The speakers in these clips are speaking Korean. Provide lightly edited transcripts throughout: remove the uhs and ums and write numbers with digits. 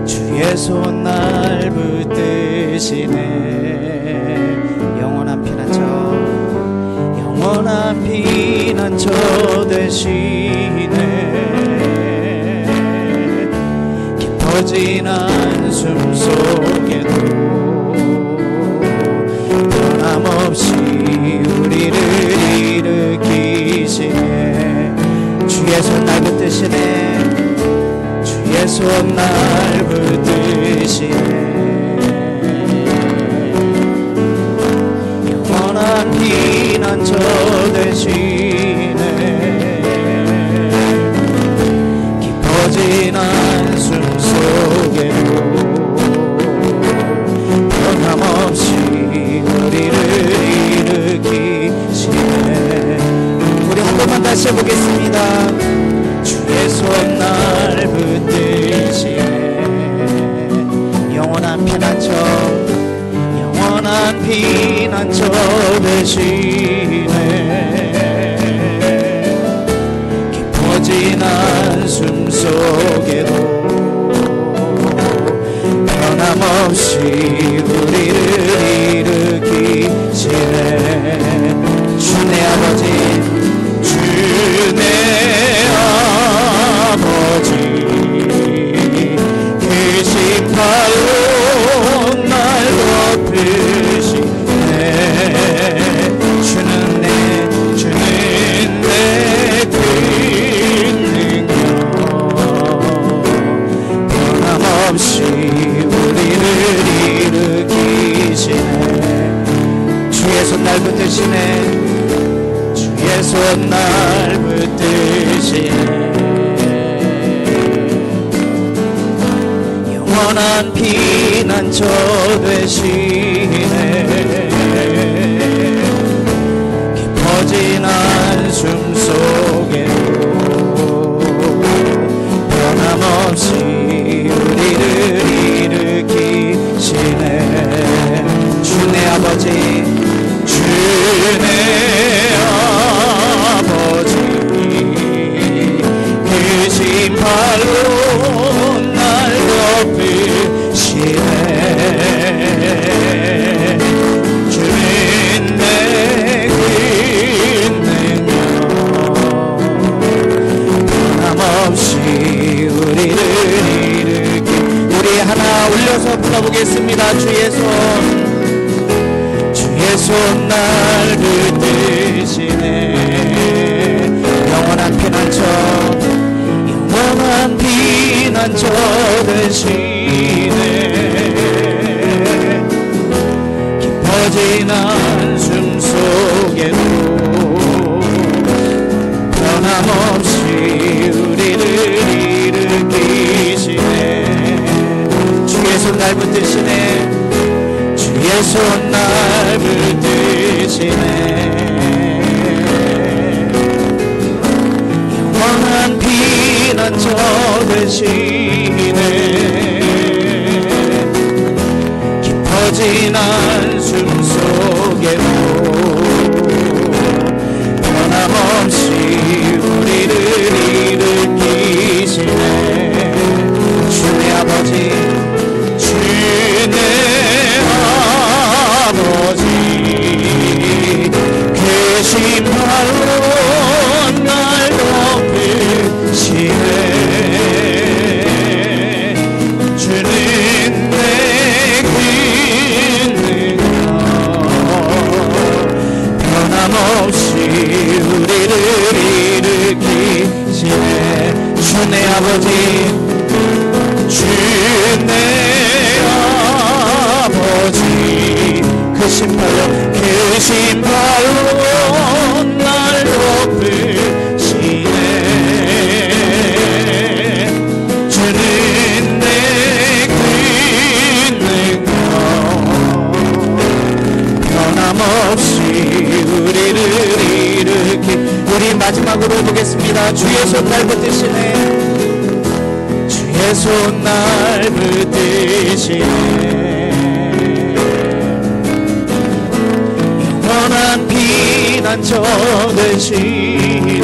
주의 손 날 붙드시네. 영원한 피난처 영원한 피난처 되시네. 깊어진 한숨 속에도 변함없이 우리를 일으키시네. 주의 손 날 붙드시네. 주의 손 날 붙드시네. 영원한 피난처 되시네. 깊어진 한숨 속에도 변함없이 우리를 일으키시네. 우리 한 번만 다시 해보겠습니다. 주의 손 날 붙드시네. 영원한 피난처 영원한 피난처 되시네. 깊어진 한숨 속에도 변함없이 우리를 일으키시네. 주내 아버지 주내 아버지 계신 팔로 날 덮으시네. 주는 내 큰 능력 변함없이 우리를 일으키시네. 주의 손 날 붙드시네. 주의 손 날 붙드시네. 영원한 피난처 되시네. 깊어진 한숨 속에도 변함없이 우리를 일으키시네. 주내 아버지 주내 아버지 계신 팔로 날 덮으시네. 주는 내 큰 능력 변함없이 우리를 일으키. 우리 하나 올려서 불러보겠습니다. 주의 손 날 붙드시네. 영원한 피난처 영원한 피난처 되시네. 깊어진 한숨 속에도 변함없이 우리를 일으키시네. 주의 손 날 붙드시네. 주의 손 날 붙드시네. 영원한 피난처 되시네. 깊어진 한숨 속에도 변함없이 우리를 일으키시네. 주의 아버지 주의 아버지 계신 팔로 날 덮으시네. 주는 내 큰 능력 변함없이 우리를 일으키시네. 주내 아버지 주내 아버지 크신 팔로 날 덮으시네. 주는 내 큰 능력 변함없이 우리를 일으키. 우리 마지막으로 보겠습니다. 주의 손 날 붙드시네. 주의 손 날 붙드시네. 영원한 피난처 되시네.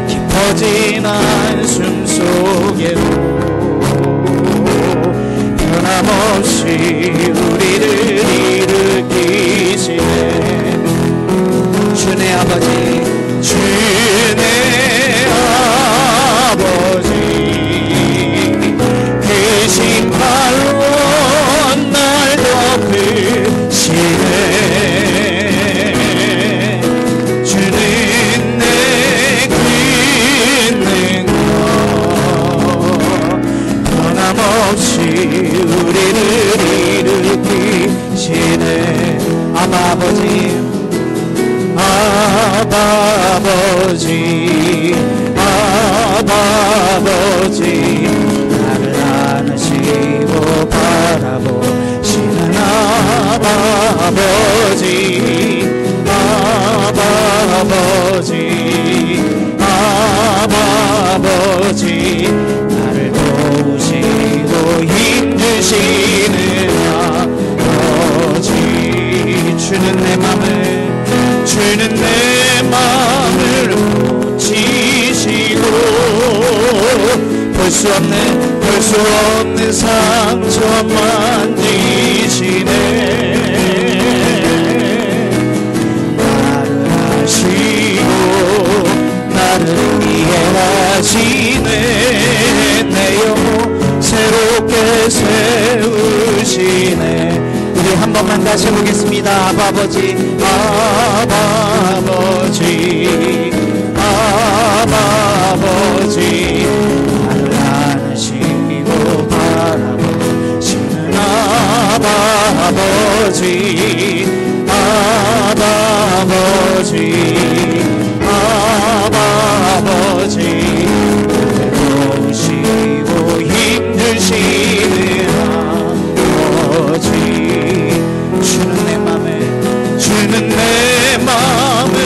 깊어진 한숨 속 내게로 변함없이 우리를 일으키시네. 주네 아버지, 주네 아버지, 그 신발로 날 덮으시네. 주는 내게 있는 것 변함없이 우리를 일으키시네. 아버지, 아버지, 아버지, 나를 안으시고 바라보시는 아버지, 아버지, 아버지, 나를 도우시고 힘주시는 아버지. 주는 내 맘을, 주는 내 마음을 고치시고 볼 수 없는 상처 만지시네. 나를 아시고 나를 이해하시네. 내 영혼 새롭게 세우시네. 우리 한 번만 다시 해보겠습니다. 아버지, 아버지, 아버지, 나를 안으시고 바라보시는 아버지, 아버지, 아버지, 나를 도우시고 힘주시는 아버지. 주는 내 맘을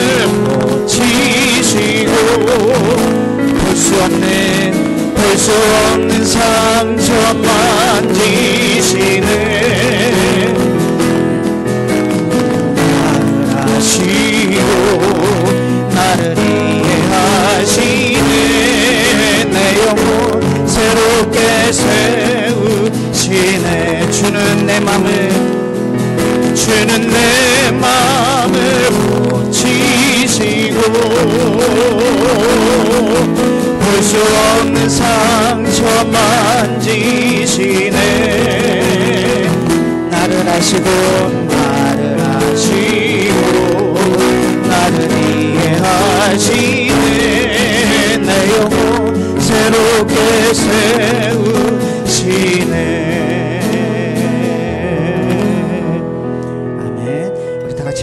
고치시고 볼 수 없는 상처 만지시네. 나를 아시고 나를 이해하시네. 내 영혼 새롭게 세우시네. 주는 내 맘을 고치시고 볼 수 없는 상처 만지시네. 나를 아시고 나를 이해하시네. 내 영혼 새롭게 세우시네.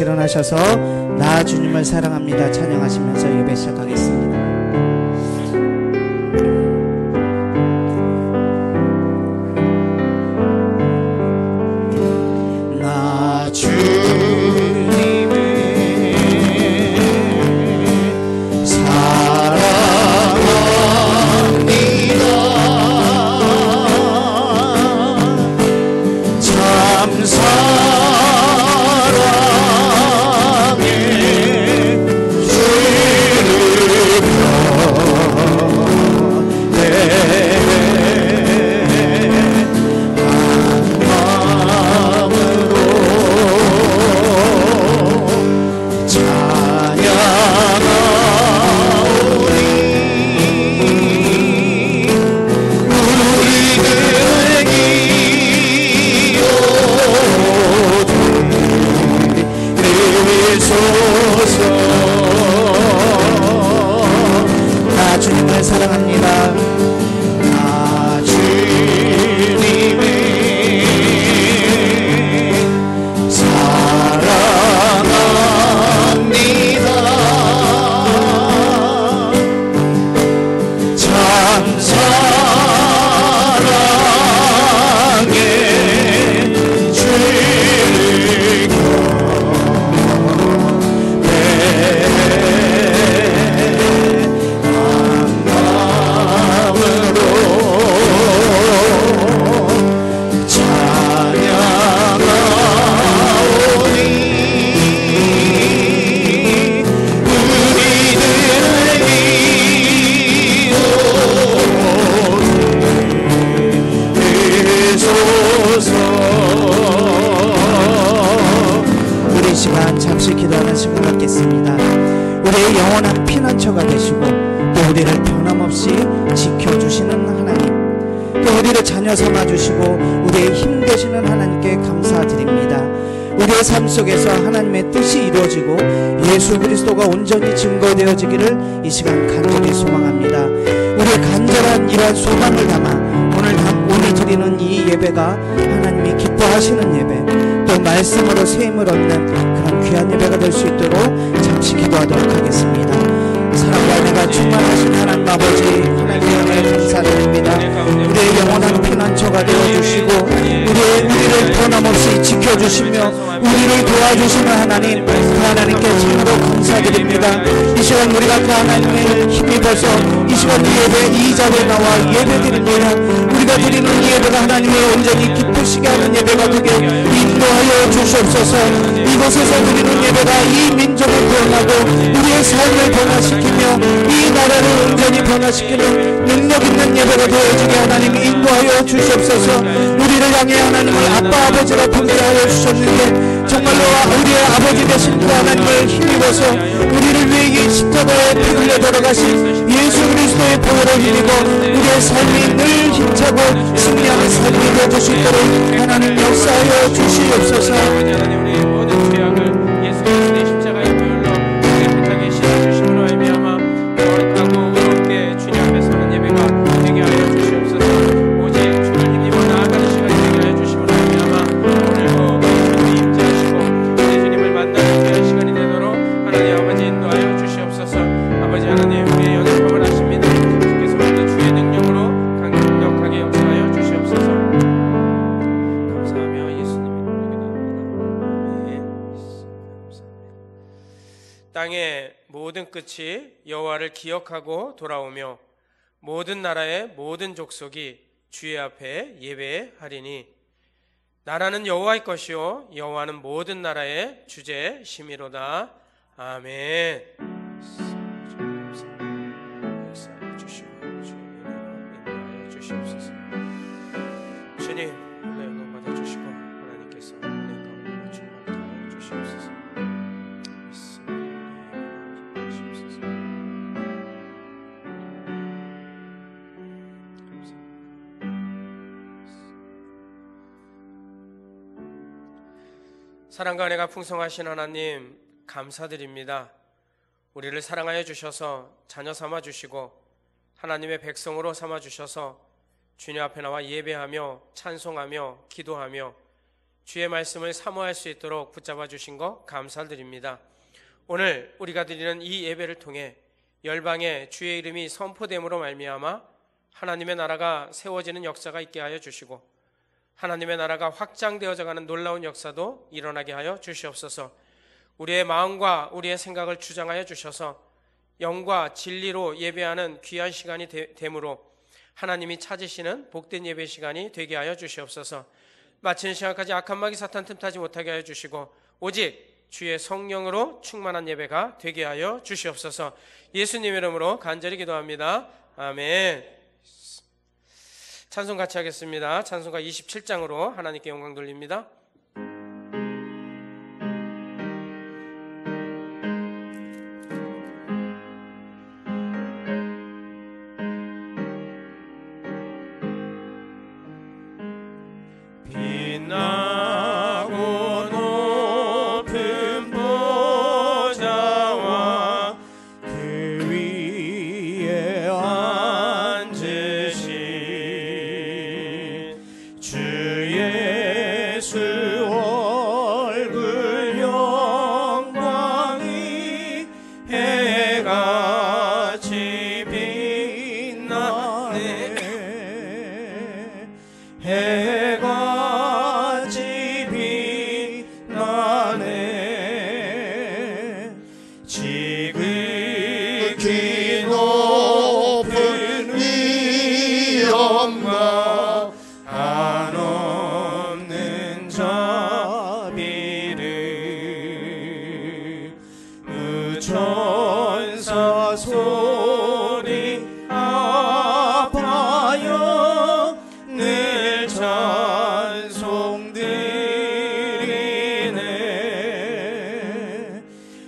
일어나셔서 나 주님을 사랑합니다 찬양하시면서 예배 시작하겠습니다. 나 주님을 사랑합니다. 참 나 주님을 사랑합니다. 나 주님을 사랑합니다. 참 사랑해 주를 곁에 변함없이 지켜주시는 하나님, 또 우리를 자녀 삼아주시고 우리의 힘 되시는 하나님께 감사드립니다. 우리의 삶 속에서 하나님의 뜻이 이루어지고 예수 그리스도가 온전히 증거되어지기를 이 시간 간절히 소망합니다. 우리의 간절한 이러한 소망을 담아 오늘 드리는 이 예배가 하나님이 기뻐하시는 예배, 또 말씀으로 세임을 얻는 그런 귀한 예배가 될 수 있도록 잠시 기도하도록 하겠습니다. 사랑과 은혜가 충만하신 하나님 아버지, 하나님의 은혜에 감사드립니다. 우리의 영원한 피난처가 되어주시고 우리를 변함없이 지켜주시며 우리를 도와주시는 하나님, 그 하나님께 참으로 감사드립니다. 이 시간 우리가 그 하나님의 힘입어서 이 시간 이 자리에 나와 예배드립니다. 우리가 드리는 이 예배가 하나님의 온전히 기쁘시게 하는 예배가 되게 인도하여 주시옵소서. 이곳에서 드리는 예배가 이 민족을 구원하고 우리의 삶을 변화시키며 이 나라를 온전히 변화시키는 능력 있는 예배가 되어지게 하나님 인도하여 주시옵소서. 우리를 향해 하나님을 아빠 아버지라 부르하여 주셨는데 정말로 우리의 아버지 되신 그 하나님을 힘입어서 우리를 위해 이 십자가에 피 흘려 돌아가신 예수 그리스도의 보혈을 힘입어 우리의 삶이 늘 힘차고 승리하는 삶이 되어질 수 있도록 하나님 역사하여 주시옵소서. 우리의 모든 죄악을 예수 그리스도의 십자가의 보혈로 우리 그 땅에 씻어주심으로 말미암아 거룩하고 의롭게 주님 앞에 서는 예배가 되게 하여 주시옵소서. 오직 주를 힘입어 나아가는 시간이 되게 하여 주심으로 말미암아 오늘도 주님이 임재하시고 우리 주님을 만나는 귀한 시간이 되도록 하나님 아버지 인도하여 주시옵소서. 아버지 하나님, 우리의 연약함을 아십니다. 주께서 모든 주의 능력으로 강력하게 역사하여 주시옵소서. 감사하며 예수님의 이름으로 기도합니다. 아멘. 감사합니다. 땅의 모든 끝이 여호와를 기억하고 돌아오며 모든 나라의 모든 족속이 주의 앞에 예배하리니 나라는 여호와의 것이요 여호와는 모든 나라의 주제심이로다. 아멘. 역사해 주시고 주의 인도하여 주시옵소서. 주님, 은혜 영광 받아 주시고 하나님께서 은혜 가운데 충만케 하여 주시옵소서. 사랑과 은혜가 풍성하신 하나님 감사드립니다. 우리를 사랑하여 주셔서 자녀 삼아 주시고 하나님의 백성으로 삼아 주셔서 주님 앞에 나와 예배하며 찬송하며 기도하며 주의 말씀을 사모할 수 있도록 붙잡아 주신 것 감사드립니다. 오늘 우리가 드리는 이 예배를 통해 열방에 주의 이름이 선포됨으로 말미암아 하나님의 나라가 세워지는 역사가 있게 하여 주시고 하나님의 나라가 확장되어져 가는 놀라운 역사도 일어나게 하여 주시옵소서. 우리의 마음과 우리의 생각을 주장하여 주셔서 영과 진리로 예배하는 귀한 시간이 되므로 하나님이 찾으시는 복된 예배 시간이 되게 하여 주시옵소서. 마치는 시간까지 악한 마귀 사탄 틈타지 못하게 하여 주시고 오직 주의 성령으로 충만한 예배가 되게 하여 주시옵소서. 예수님 이름으로 간절히 기도합니다. 아멘. 찬송 같이 하겠습니다. 찬송가 27장으로 하나님께 영광 돌립니다.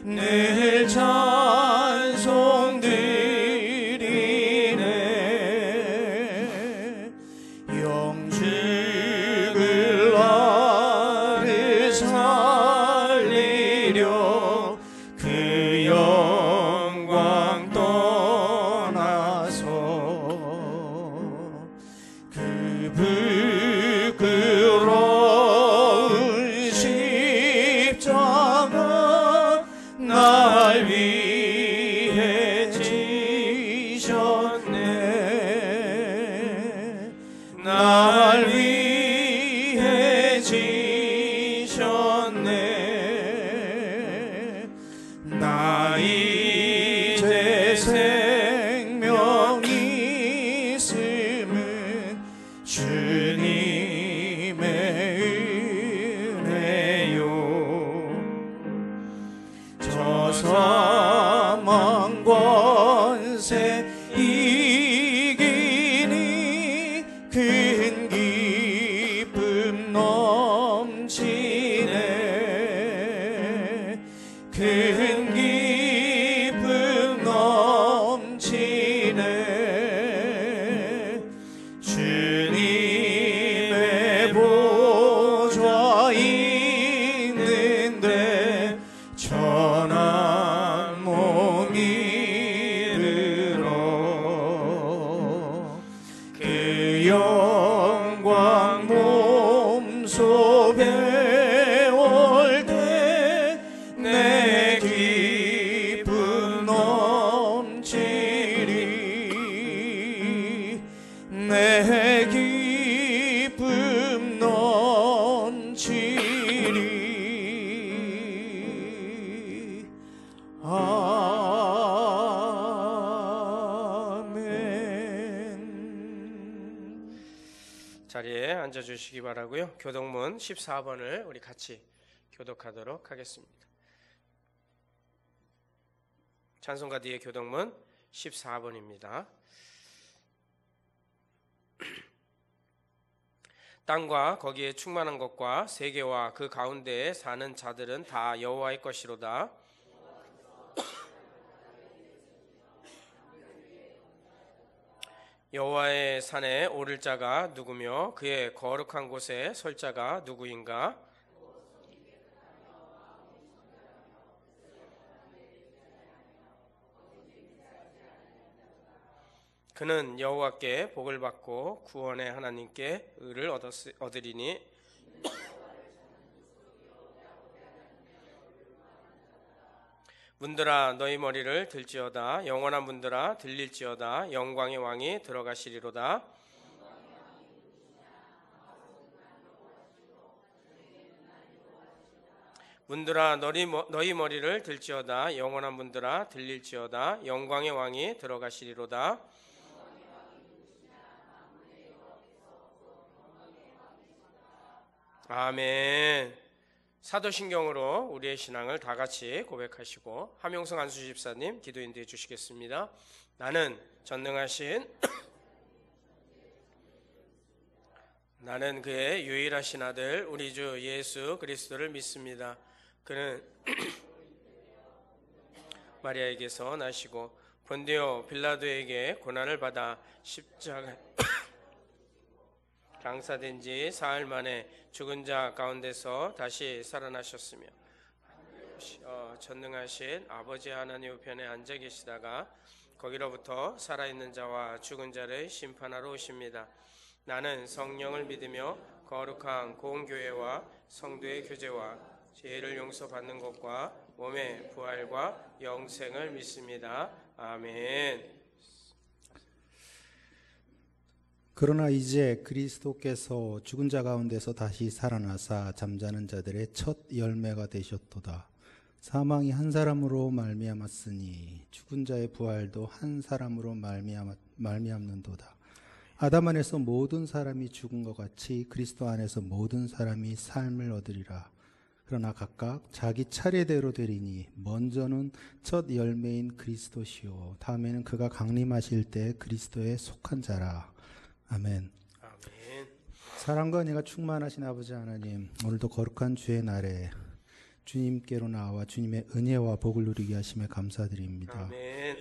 늘 찬송드리네 부끄러운 십자가 날 위해 지셨네. 날 위해 지셨네. 나 이제 생명이 있음은 주님의 은혜요. 저 사망 권세 이기니 큰 기쁨 넘치네. 큰 기쁨 넘치네. 주님의 보좌 있는데 천한 몸 이르러 그 영광 몸소 배울 때 내 기쁨 넘치리. 내 기쁨 넘치리. 아멘. 자리에 앉아주시기 바라고요. 교독문 14번을 우리 같이 교독하도록 하겠습니다. 찬송가 뒤에 교독문 14번입니다. 땅과 거기에 충만한 것과 세계와 그 가운데에 사는 자들은 다 여호와의 것이로다. 여호와의 산에 오를 자가 누구며 그의 거룩한 곳에 설 자가 누구인가? 그는 여호와께 복을 받고 구원의 하나님께 의를 얻으리니 문들아 너희 머리를 들지어다. 영원한 문들아 들릴지어다. 영광의 왕이 들어가시리로다. 문들아 너희 머리를 들지어다. 영원한 문들아 들릴지어다. 영광의 왕이 들어가시리로다. 아멘. 사도신경으로 우리의 신앙을 다 같이 고백하시고 함용성 안수 집사님 기도 인도해 주시겠습니다. 나는 전능하신 나는 그의 유일하신 아들 우리 주 예수 그리스도를 믿습니다. 그는 마리아에게서 나시고 본디오 빌라도에게 고난을 받아 십자가에 장사된 지 사흘 만에 죽은 자 가운데서 다시 살아나셨으며 전능하신 아버지 하나님 우편에 앉아 계시다가 거기로부터 살아있는 자와 죽은 자를 심판하러 오십니다. 나는 성령을 믿으며 거룩한 공교회와 성도의 교제와 죄를 용서받는 것과 몸의 부활과 영생을 믿습니다. 아멘. 그러나 이제 그리스도께서 죽은 자 가운데서 다시 살아나사 잠자는 자들의 첫 열매가 되셨도다. 사망이 한 사람으로 말미암았으니 죽은 자의 부활도 한 사람으로 말미암는도다. 아담 안에서 모든 사람이 죽은 것 같이 그리스도 안에서 모든 사람이 삶을 얻으리라. 그러나 각각 자기 차례대로 되리니 먼저는 첫 열매인 그리스도시요 다음에는 그가 강림하실 때 그리스도에 속한 자라. 아멘. 아멘. 사랑과 은혜가 충만하신 아버지 하나님, 오늘도 거룩한 주의 날에 주님께로 나와 주님의 은혜와 복을 누리게 하심에 감사드립니다. 아멘.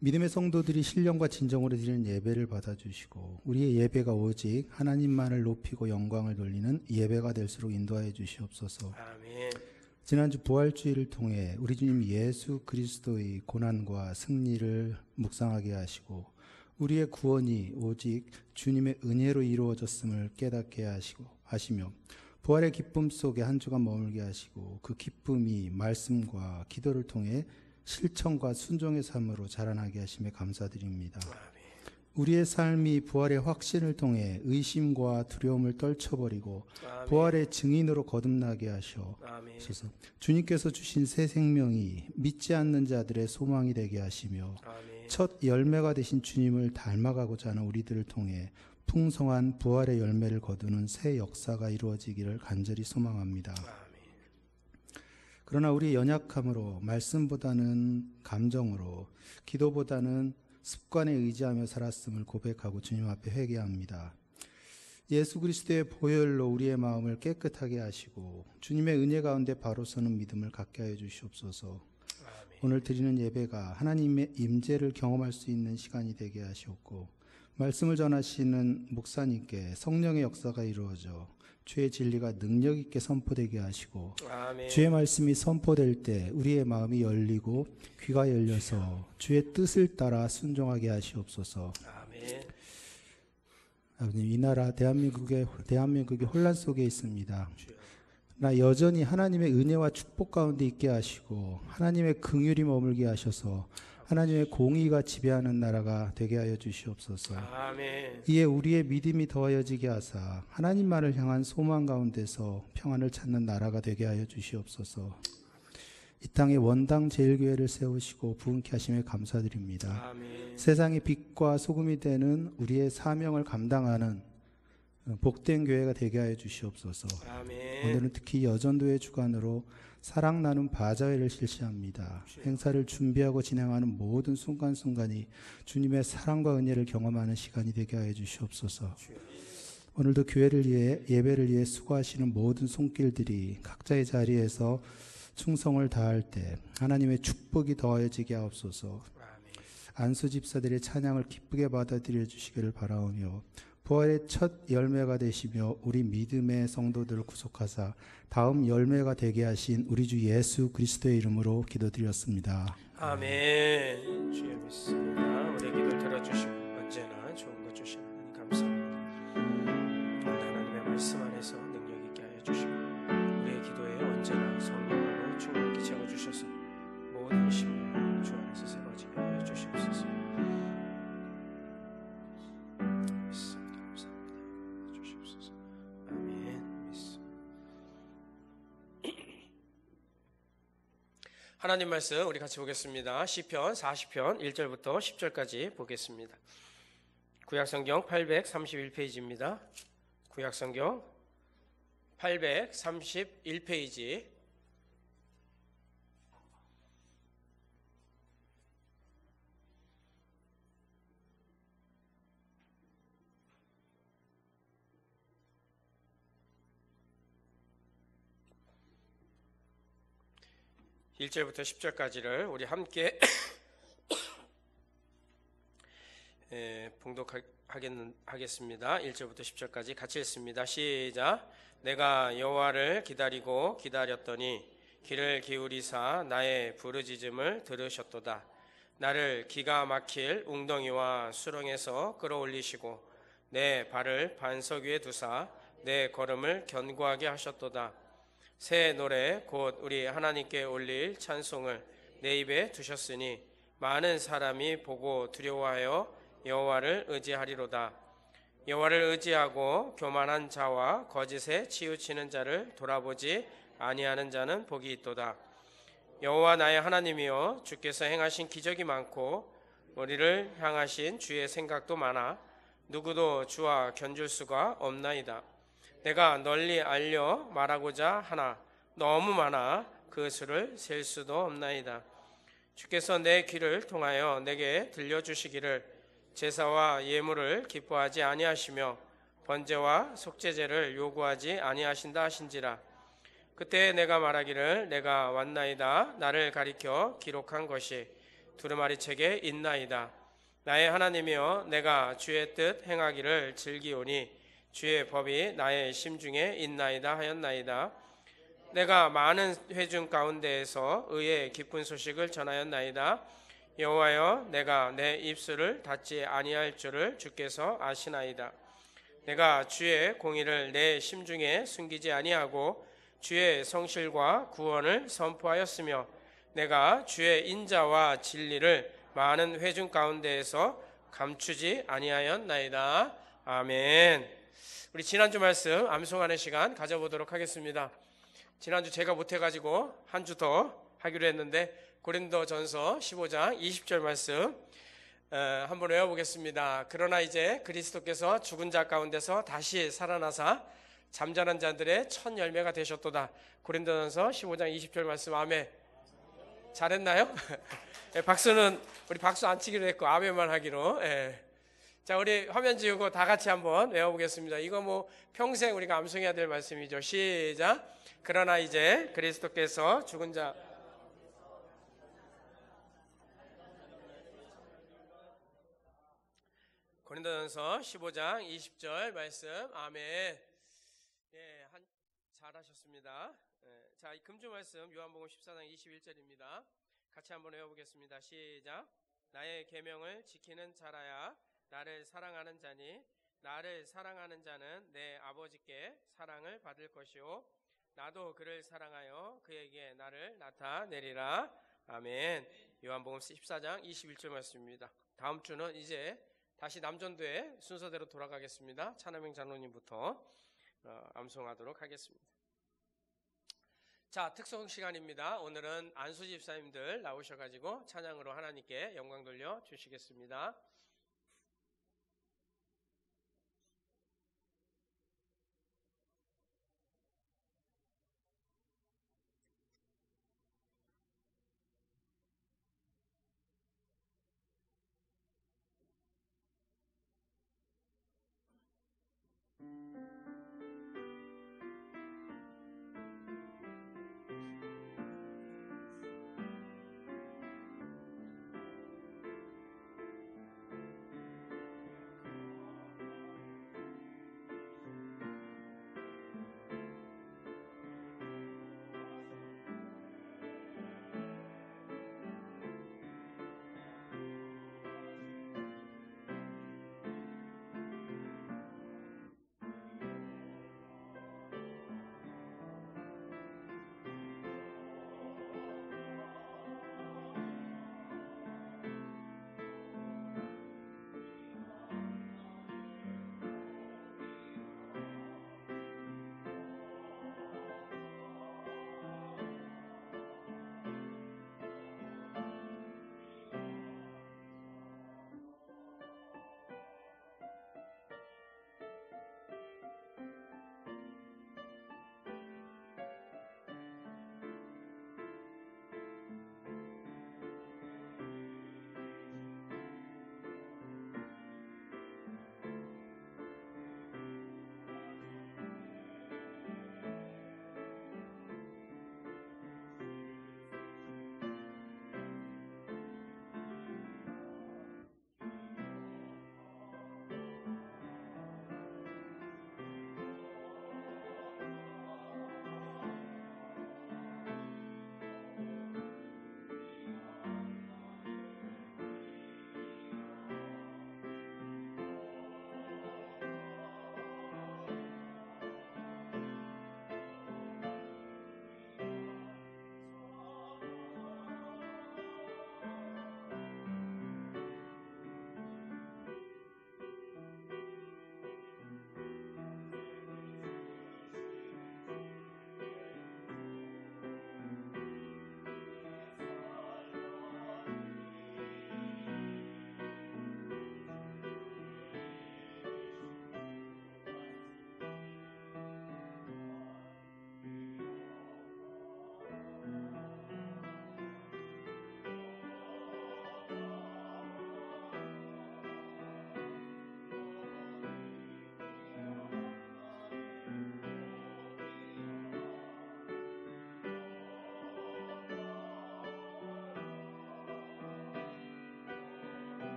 믿음의 성도들이 신령과 진정으로 드리는 예배를 받아주시고 우리의 예배가 오직 하나님만을 높이고 영광을 돌리는 예배가 될수록 인도하여 주시옵소서. 아멘. 지난주 부활주의를 통해 우리 주님 예수 그리스도의 고난과 승리를 묵상하게 하시고 우리의 구원이 오직 주님의 은혜로 이루어졌음을 깨닫게 하시며 부활의 기쁨 속에 한 주간 머물게 하시고 그 기쁨이 말씀과 기도를 통해 실천과 순종의 삶으로 자라나게 하심에 감사드립니다. 우리의 삶이 부활의 확신을 통해 의심과 두려움을 떨쳐버리고 부활의 증인으로 거듭나게 하셔서 주님께서 주신 새 생명이 믿지 않는 자들의 소망이 되게 하시며 첫 열매가 되신 주님을 닮아가고자 하는 우리들을 통해 풍성한 부활의 열매를 거두는 새 역사가 이루어지기를 간절히 소망합니다. 그러나 우리 연약함으로 말씀보다는 감정으로 기도보다는 습관에 의지하며 살았음을 고백하고 주님 앞에 회개합니다. 예수 그리스도의 보혈로 우리의 마음을 깨끗하게 하시고 주님의 은혜 가운데 바로 서는 믿음을 갖게 하여 주시옵소서. 오늘 드리는 예배가 하나님의 임재를 경험할 수 있는 시간이 되게 하시옵고 말씀을 전하시는 목사님께 성령의 역사가 이루어져 주의 진리가 능력 있게 선포되게 하시고 주의 말씀이 선포될 때 우리의 마음이 열리고 귀가 열려서 주의 뜻을 따라 순종하게 하시옵소서. 아버님, 이 나라 대한민국의 혼란 속에 있습니다. 나 여전히 하나님의 은혜와 축복 가운데 있게 하시고 하나님의 긍휼이 머물게 하셔서 하나님의 공의가 지배하는 나라가 되게 하여 주시옵소서. 아멘. 이에 우리의 믿음이 더하여지게 하사 하나님만을 향한 소망 가운데서 평안을 찾는 나라가 되게 하여 주시옵소서. 이 땅에 원당 제일교회를 세우시고 부흥케 하심에 감사드립니다. 아멘. 세상의 빛과 소금이 되는 우리의 사명을 감당하는 복된 교회가 되게 하여 주시옵소서. 아멘. 오늘은 특히 여전도의 주관으로 사랑 나눔 바자회를 실시합니다. 행사를 준비하고 진행하는 모든 순간순간이 주님의 사랑과 은혜를 경험하는 시간이 되게 하여 주시옵소서. 오늘도 교회를 위해 예배를 위해 수고하시는 모든 손길들이 각자의 자리에서 충성을 다할 때 하나님의 축복이 더하여지게 하옵소서. 안수 집사들의 찬양을 기쁘게 받아들여 주시기를 바라오며 부활의 첫 열매가 되시며 우리 믿음의 성도들을 구속하사 다음 열매가 되게 하신 우리 주 예수 그리스도의 이름으로 기도드렸습니다. 아멘. 주여 믿습니다. 우리의 기도를 들어주시고 언제나 좋은 것 주시는 하나님 감사합니다. 오늘 하나님의 말씀 안에서 능력 있게 하여 주시고 우리의 기도에 언제나 성령으로 충만히 채워주셔서 모든 심령 주 안에서 새로워지게 하여 주시옵소서. 하나님 말씀 우리 같이 보겠습니다. 시편 40편 1절부터 10절까지 보겠습니다. 구약성경 831페이지입니다. 구약성경 831페이지 (1절부터) 10절까지를 우리 함께 봉독하겠습니다. 1절부터 10절까지 같이 읽습니다. 시작. 내가 여호와를 기다리고 기다렸더니 귀를 기울이사 나의 부르짖음을 들으셨도다. 나를 기가 막힐 웅덩이와 수렁에서 끌어올리시고 내 발을 반석 위에 두사 내 걸음을 견고하게 하셨도다. 새 노래 곧 우리 하나님께 올릴 찬송을 내 입에 두셨으니 많은 사람이 보고 두려워하여 여호와를 의지하리로다. 여호와를 의지하고 교만한 자와 거짓에 치우치는 자를 돌아보지 아니하는 자는 복이 있도다. 여호와 나의 하나님이여 주께서 행하신 기적이 많고 우리를 향하신 주의 생각도 많아 누구도 주와 견줄 수가 없나이다. 내가 널리 알려 말하고자 하나 너무 많아 그 수를 셀 수도 없나이다. 주께서 내 귀를 통하여 내게 들려주시기를 제사와 예물을 기뻐하지 아니하시며 번제와 속죄제를 요구하지 아니하신다 하신지라. 그때 내가 말하기를 내가 왔나이다. 나를 가리켜 기록한 것이 두루마리책에 있나이다. 나의 하나님이여 내가 주의 뜻 행하기를 즐기오니 주의 법이 나의 심중에 있나이다 하였나이다. 내가 많은 회중 가운데에서 의의 기쁜 소식을 전하였나이다. 여호와여, 내가 내 입술을 닫지 아니할 줄을 주께서 아시나이다. 내가 주의 공의를 내 심중에 숨기지 아니하고 주의 성실과 구원을 선포하였으며 내가 주의 인자와 진리를 많은 회중 가운데에서 감추지 아니하였나이다. 아멘. 우리 지난주 말씀 암송하는 시간 가져보도록 하겠습니다. 지난주 제가 못해가지고 한 주 더 하기로 했는데 고린도전서 15장 20절 말씀 한번 외워보겠습니다. 그러나 이제 그리스도께서 죽은 자 가운데서 다시 살아나사 잠자는 자들의 첫 열매가 되셨도다. 고린도전서 15장 20절 말씀. 아멘. 잘했나요? 박수는 우리 박수 안 치기로 했고 아멘만 하기로. 자, 우리 화면 지우고 다 같이 한번 외워보겠습니다. 이거 뭐 평생 우리가 암송해야 될 말씀이죠. 시작. 그러나 이제 그리스도께서 죽은 자 고린도전서 15장 20절 말씀. 아멘. 예, 잘하셨습니다. 자, 이 금주 말씀 요한복음 14장 21절입니다. 같이 한번 외워보겠습니다. 시작. 나의 계명을 지키는 자라야 나를 사랑하는 자니 나를 사랑하는 자는 내 아버지께 사랑을 받을 것이요 나도 그를 사랑하여 그에게 나를 나타내리라. 아멘. 요한복음 14장 21절 말씀입니다. 다음 주는 이제 다시 남전도의 순서대로 돌아가겠습니다. 차남행 장로님부터 암송하도록 하겠습니다. 자, 특송 시간입니다. 오늘은 안수 집사님들 나오셔가지고 찬양으로 하나님께 영광 돌려 주시겠습니다.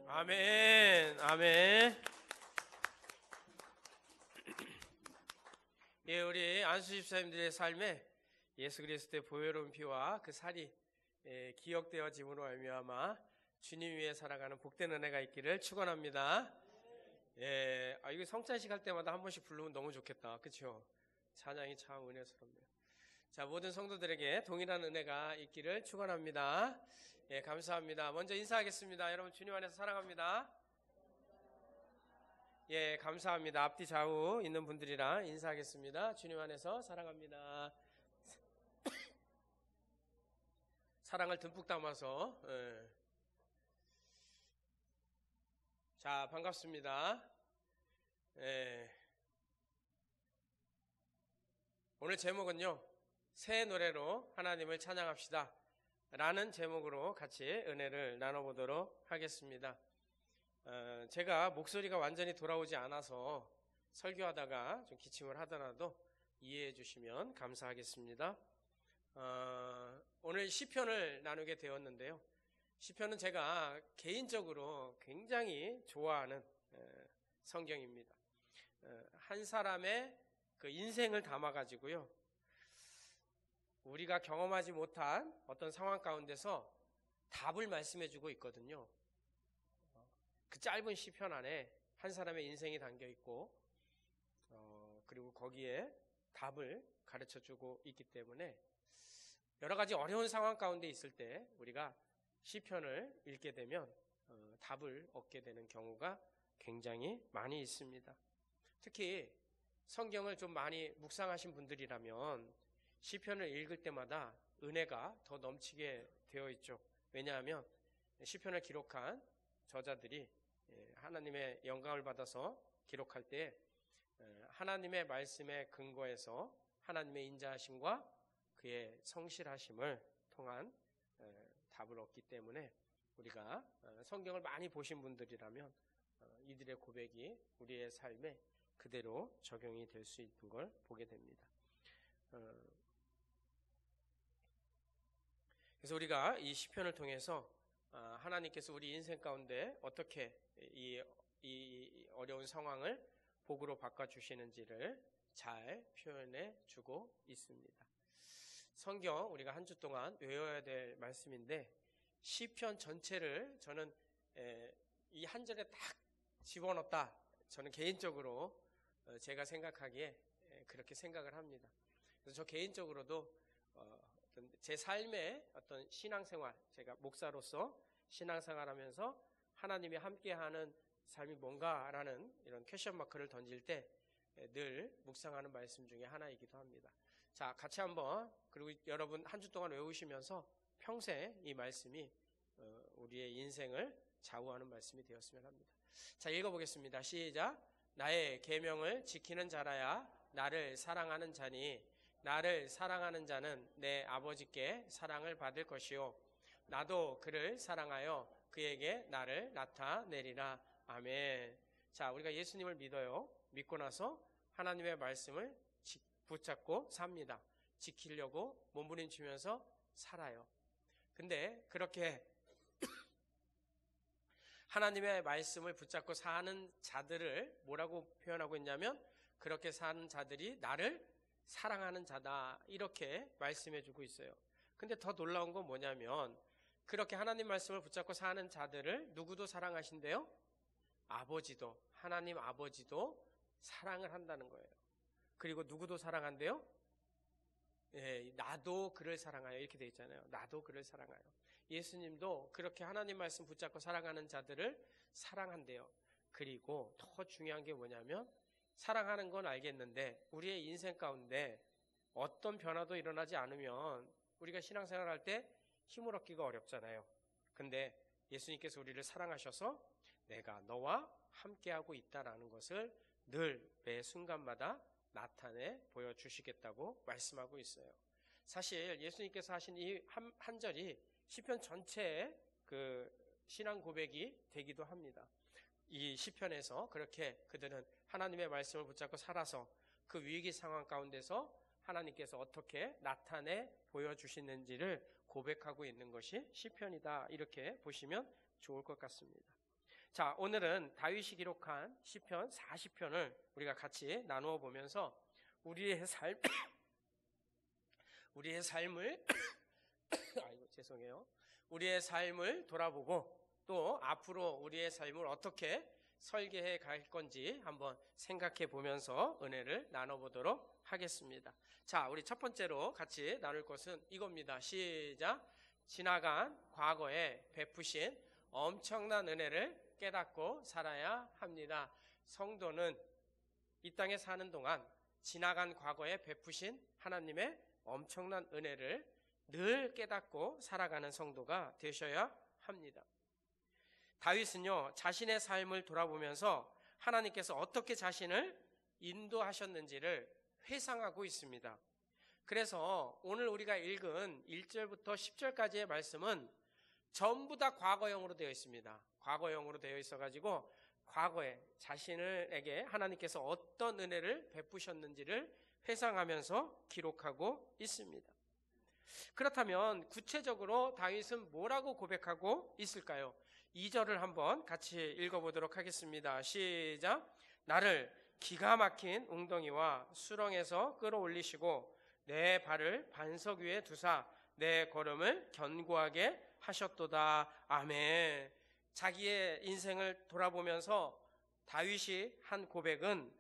아멘, 아멘. 예, 우리 안수 집사님들의 삶에 예수 그리스도의 보혈로운 피와 그 살이 기억되어짐으로 말미암아 주님 위에 살아가는 복된 은혜가 있기를 축원합니다. 예, 이거 성찬식 할 때마다 한 번씩 부르면 너무 좋겠다, 그렇죠? 찬양이 참 은혜스럽네요. 자, 모든 성도들에게 동일한 은혜가 있기를 축원합니다. 예, 감사합니다. 먼저 인사하겠습니다. 여러분 주님 안에서 사랑합니다. 예, 감사합니다. 앞뒤 좌우 있는 분들이랑 인사하겠습니다. 주님 안에서 사랑합니다. 사랑을 듬뿍 담아서. 예. 자, 반갑습니다. 예. 오늘 제목은요, 새 노래로 하나님을 찬양합시다 라는 제목으로 같이 은혜를 나눠보도록 하겠습니다. 제가 목소리가 완전히 돌아오지 않아서 설교하다가 좀 기침을 하더라도 이해해 주시면 감사하겠습니다. 오늘 시편을 나누게 되었는데요. 시편은 제가 개인적으로 굉장히 좋아하는 성경입니다. 한 사람의 그 인생을 담아가지고요, 우리가 경험하지 못한 어떤 상황 가운데서 답을 말씀해주고 있거든요. 그 짧은 시편 안에 한 사람의 인생이 담겨 있고, 그리고 거기에 답을 가르쳐주고 있기 때문에 여러 가지 어려운 상황 가운데 있을 때 우리가 시편을 읽게 되면 답을 얻게 되는 경우가 굉장히 많이 있습니다. 특히 성경을 좀 많이 묵상하신 분들이라면 시편을 읽을 때마다 은혜가 더 넘치게 되어 있죠. 왜냐하면 시편을 기록한 저자들이 하나님의 영광을 받아서 기록할 때 하나님의 말씀에 근거해서 하나님의 인자하심과 그의 성실하심을 통한 답을 얻기 때문에 우리가 성경을 많이 보신 분들이라면 이들의 고백이 우리의 삶에 그대로 적용이 될 수 있는 걸 보게 됩니다. 그래서 우리가 이 시편을 통해서 하나님께서 우리 인생 가운데 어떻게 이 어려운 상황을 복으로 바꿔주시는지를 잘 표현해 주고 있습니다. 성경 우리가 한 주 동안 외워야 될 말씀인데, 시편 전체를 저는 이 한 절에 딱 집어넣었다, 저는 개인적으로 제가 생각하기에 그렇게 생각을 합니다. 그래서 저 개인적으로도 제 삶의 어떤 신앙생활, 제가 목사로서 신앙생활하면서 하나님이 함께하는 삶이 뭔가라는 이런 퀘션 마크를 던질 때 늘 묵상하는 말씀 중에 하나이기도 합니다. 자, 같이 한번, 그리고 여러분 한 주 동안 외우시면서 평생 이 말씀이 우리의 인생을 좌우하는 말씀이 되었으면 합니다. 자, 읽어보겠습니다. 시작. 나의 계명을 지키는 자라야 나를 사랑하는 자니, 나를 사랑하는 자는 내 아버지께 사랑을 받을 것이요, 나도 그를 사랑하여 그에게 나를 나타내리라. 아멘. 자, 우리가 예수님을 믿어요. 믿고 나서 하나님의 말씀을 붙잡고 삽니다. 지키려고 몸부림치면서 살아요. 근데 그렇게 하나님의 말씀을 붙잡고 사는 자들을 뭐라고 표현하고 있냐면, 그렇게 사는 자들이 나를 사랑하는 자다, 이렇게 말씀해주고 있어요. 근데 더 놀라운 건 뭐냐면, 그렇게 하나님 말씀을 붙잡고 사는 자들을 누구도 사랑하신대요? 아버지도, 하나님 아버지도 사랑을 한다는 거예요. 그리고 누구도 사랑한대요? 예, 나도 그를 사랑하여, 이렇게 돼 있잖아요. 나도 그를 사랑하여. 예수님도 그렇게 하나님 말씀 붙잡고 살아가는 자들을 사랑한대요. 그리고 더 중요한 게 뭐냐면, 사랑하는 건 알겠는데 우리의 인생 가운데 어떤 변화도 일어나지 않으면 우리가 신앙생활 할 때 힘을 얻기가 어렵잖아요. 근데 예수님께서 우리를 사랑하셔서 내가 너와 함께하고 있다라는 것을 늘 매 순간마다 나타내 보여주시겠다고 말씀하고 있어요. 사실 예수님께서 하신 이 한 절이 시편 전체의 그 신앙 고백이 되기도 합니다. 이 시편에서 그렇게 그들은 하나님의 말씀을 붙잡고 살아서 그 위기 상황 가운데서 하나님께서 어떻게 나타내 보여주시는지를 고백하고 있는 것이 시편이다, 이렇게 보시면 좋을 것 같습니다. 자, 오늘은 다윗이 기록한 시편 40편을 우리가 같이 나누어 보면서 우리의 삶을 아이고 죄송해요. 우리의 삶을 돌아보고 또 앞으로 우리의 삶을 어떻게 설계해 갈 건지 한번 생각해 보면서 은혜를 나눠보도록 하겠습니다. 자, 우리 첫 번째로 같이 나눌 것은 이겁니다. 시작. 지나간 과거에 베푸신 엄청난 은혜를 깨닫고 살아야 합니다. 성도는 이 땅에 사는 동안 지나간 과거에 베푸신 하나님의 엄청난 은혜를 늘 깨닫고 살아가는 성도가 되셔야 합니다. 다윗은요, 자신의 삶을 돌아보면서 하나님께서 어떻게 자신을 인도하셨는지를 회상하고 있습니다. 그래서 오늘 우리가 읽은 1절부터 10절까지의 말씀은 전부 다 과거형으로 되어 있습니다. 과거형으로 되어 있어가지고 과거에 자신에게 하나님께서 어떤 은혜를 베푸셨는지를 회상하면서 기록하고 있습니다. 그렇다면 구체적으로 다윗은 뭐라고 고백하고 있을까요? 2절을 한번 같이 읽어보도록 하겠습니다. 시작. 나를 기가 막힌 웅덩이와 수렁에서 끌어올리시고 내 발을 반석 위에 두사 내 걸음을 견고하게 하셨도다. 아멘. 자기의 인생을 돌아보면서 다윗이 한 고백은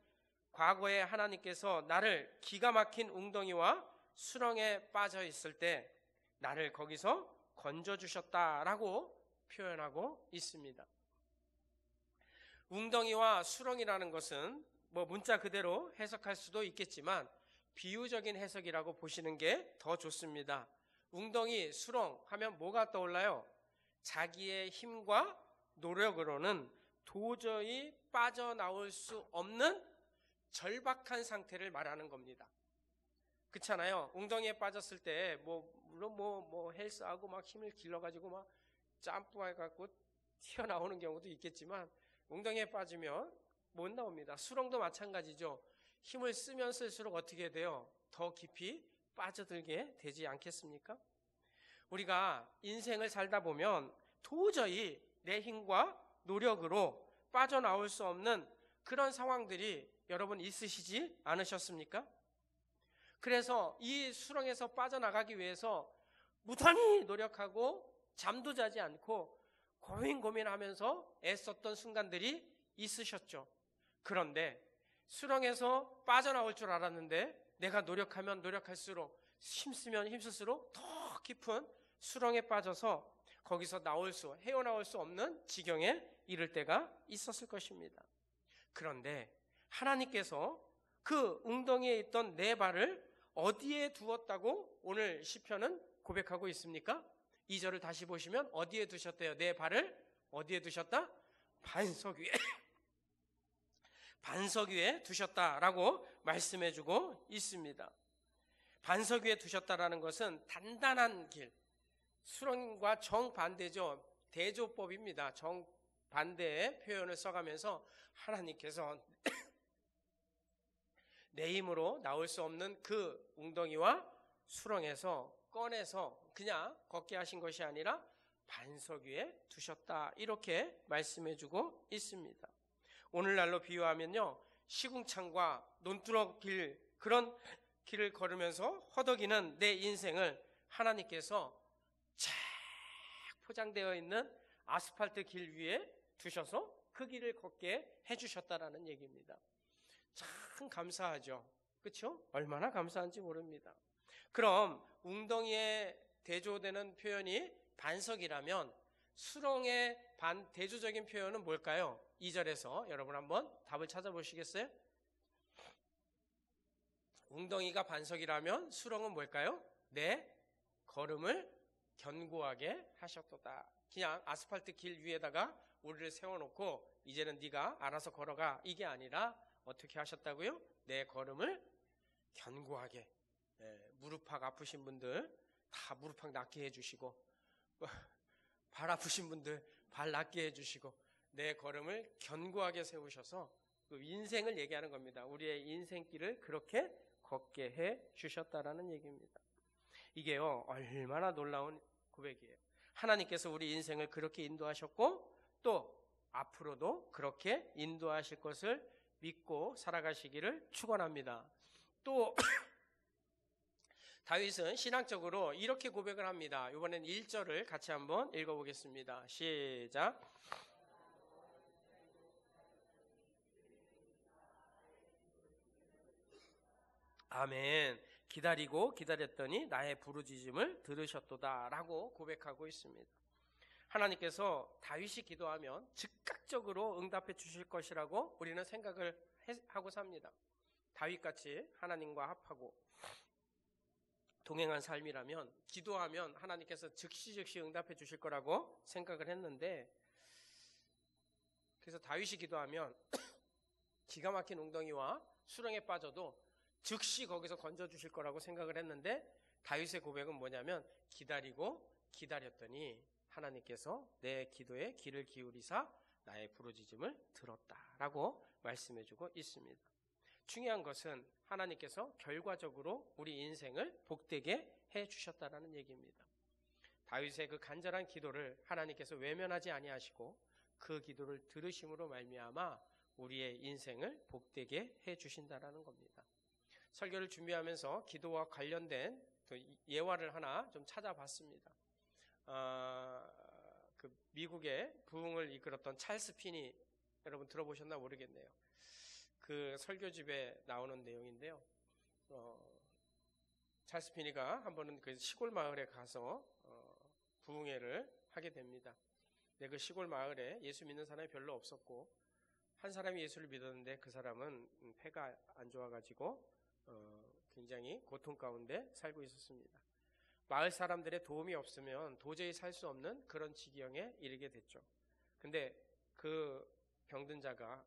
과거에 하나님께서 나를 기가 막힌 웅덩이와 수렁에 빠져 있을 때 나를 거기서 건져주셨다라고 표현하고 있습니다. 웅덩이와 수렁이라는 것은 문자 그대로 해석할 수도 있겠지만 비유적인 해석이라고 보시는 게 더 좋습니다. 웅덩이, 수렁 하면 뭐가 떠올라요? 자기의 힘과 노력으로는 도저히 빠져나올 수 없는 절박한 상태를 말하는 겁니다. 그렇잖아요. 웅덩이에 빠졌을 때 물론 헬스하고 막 힘을 길러가지고 막 점프해갖고 튀어나오는 경우도 있겠지만 웅덩이에 빠지면 못 나옵니다. 수렁도 마찬가지죠. 힘을 쓰면 쓸수록 어떻게 돼요? 더 깊이 빠져들게 되지 않겠습니까? 우리가 인생을 살다 보면 도저히 내 힘과 노력으로 빠져나올 수 없는 그런 상황들이 여러분 있으시지 않으셨습니까? 그래서 이 수렁에서 빠져나가기 위해서 무단히 노력하고 잠도 자지 않고 고민하면서 애썼던 순간들이 있으셨죠. 그런데 수렁에서 빠져나올 줄 알았는데 내가 노력하면 노력할수록 힘쓰면 힘쓸수록 더 깊은 수렁에 빠져서 거기서 헤어나올 수 없는 지경에 이를 때가 있었을 것입니다. 그런데 하나님께서 그 웅덩이에 있던 내 발을 어디에 두었다고 오늘 시편은 고백하고 있습니까? 2절을 다시 보시면 어디에 두셨대요? 내 발을 어디에 두셨다? 반석 위에. 반석 위에 두셨다라고 말씀해주고 있습니다. 반석 위에 두셨다라는 것은 단단한 길, 수렁과 정반대죠. 대조법입니다. 정반대의 표현을 써가면서 하나님께서 내 힘으로 나올 수 없는 그 웅덩이와 수렁에서 꺼내서 그냥 걷게 하신 것이 아니라 반석 위에 두셨다. 이렇게 말씀해주고 있습니다. 오늘날로 비유하면요, 시궁창과 논두렁 길, 그런 길을 걸으면서 허덕이는 내 인생을 하나님께서 쫙 포장되어 있는 아스팔트 길 위에 두셔서 그 길을 걷게 해주셨다라는 얘기입니다. 참 감사하죠. 그렇죠? 얼마나 감사한지 모릅니다. 그럼 웅덩이에 대조되는 표현이 반석이라면 수렁의 대조적인 표현은 뭘까요? 2절에서 여러분 한번 답을 찾아보시겠어요? 웅덩이가 반석이라면 수렁은 뭘까요? 내 걸음을 견고하게 하셨도다. 그냥 아스팔트 길 위에다가 우리를 세워놓고 이제는 네가 알아서 걸어가, 이게 아니라 어떻게 하셨다고요? 내 걸음을 견고하게. 무릎팍 아프신 분들 다 무릎팍 낫게 해주시고, 발 아프신 분들 발 낫게 해주시고, 내 걸음을 견고하게 세우셔서 그 인생을 얘기하는 겁니다. 우리의 인생길을 그렇게 걷게 해 주셨다라는 얘기입니다. 이게요, 얼마나 놀라운 고백이에요. 하나님께서 우리 인생을 그렇게 인도하셨고 또 앞으로도 그렇게 인도하실 것을 믿고 살아가시기를 축원합니다. 또 다윗은 신앙적으로 이렇게 고백을 합니다. 이번엔 1절을 같이 한번 읽어보겠습니다. 시작. 아멘. 기다리고 기다렸더니 나의 부르짖음을 들으셨도다 라고 고백하고 있습니다. 하나님께서 다윗이 기도하면 즉각적으로 응답해 주실 것이라고 우리는 생각을 하고 삽니다. 다윗같이 하나님과 합하고 동행한 삶이라면, 기도하면 하나님께서 즉시 응답해 주실 거라고 생각을 했는데, 그래서 다윗이 기도하면 기가 막힌 웅덩이와 수렁에 빠져도 즉시 거기서 건져 주실 거라고 생각을 했는데, 다윗의 고백은 뭐냐면 기다리고 기다렸더니 하나님께서 내 기도에 귀를 기울이사 나의 부르짖음을 들었다라고 말씀해주고 있습니다. 중요한 것은 하나님께서 결과적으로 우리 인생을 복되게 해주셨다는 얘기입니다. 다윗의 그 간절한 기도를 하나님께서 외면하지 아니하시고 그 기도를 들으심으로 말미암아 우리의 인생을 복되게 해주신다는 겁니다. 설교를 준비하면서 기도와 관련된 예화를 하나 좀 찾아봤습니다. 그 미국의 부흥을 이끌었던 찰스 피니, 여러분 들어보셨나 모르겠네요. 그 설교집에 나오는 내용인데요. 찰스 피니가 한 번은 그 시골 마을에 가서 부흥회를 하게 됩니다. 근데 그 시골 마을에 예수 믿는 사람이 별로 없었고, 한 사람이 예수를 믿었는데 그 사람은 폐가 안 좋아가지고 굉장히 고통 가운데 살고 있었습니다. 마을 사람들의 도움이 없으면 도저히 살 수 없는 그런 지경에 이르게 됐죠. 근데 그 병든 자가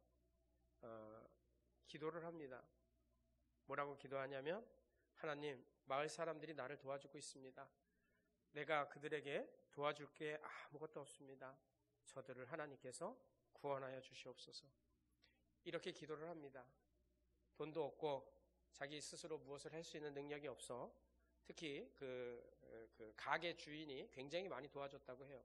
기도를 합니다. 뭐라고 기도하냐면, 하나님, 마을 사람들이 나를 도와주고 있습니다. 내가 그들에게 도와줄 게 아무것도 없습니다. 저들을 하나님께서 구원하여 주시옵소서. 이렇게 기도를 합니다. 돈도 없고 자기 스스로 무엇을 할 수 있는 능력이 없어 특히 그 가게 주인이 굉장히 많이 도와줬다고 해요.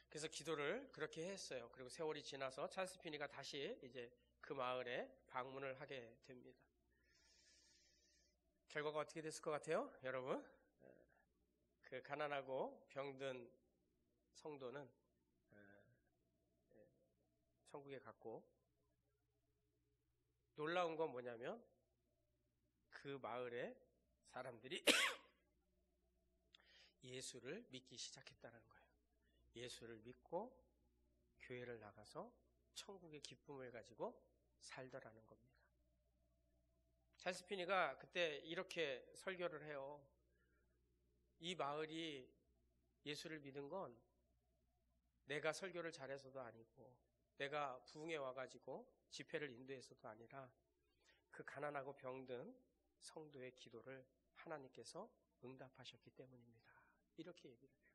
그래서 기도를 그렇게 했어요. 그리고 세월이 지나서 찰스 피니가 다시 이제 그 마을에 방문을 하게 됩니다. 결과가 어떻게 됐을 것 같아요, 여러분? 그 가난하고 병든 성도는 천국에 갔고, 놀라운 건 뭐냐면 그 마을의 사람들이 예수를 믿기 시작했다는 거예요. 예수를 믿고 교회를 나가서 천국의 기쁨을 가지고 살더라는 겁니다. 찰스 피니가 그때 이렇게 설교를 해요. 이 마을이 예수를 믿은 건 내가 설교를 잘해서도 아니고, 내가 부흥에 와가지고 집회를 인도해서도 아니라 그 가난하고 병든 성도의 기도를 하나님께서 응답하셨기 때문입니다. 이렇게 얘기를 해요.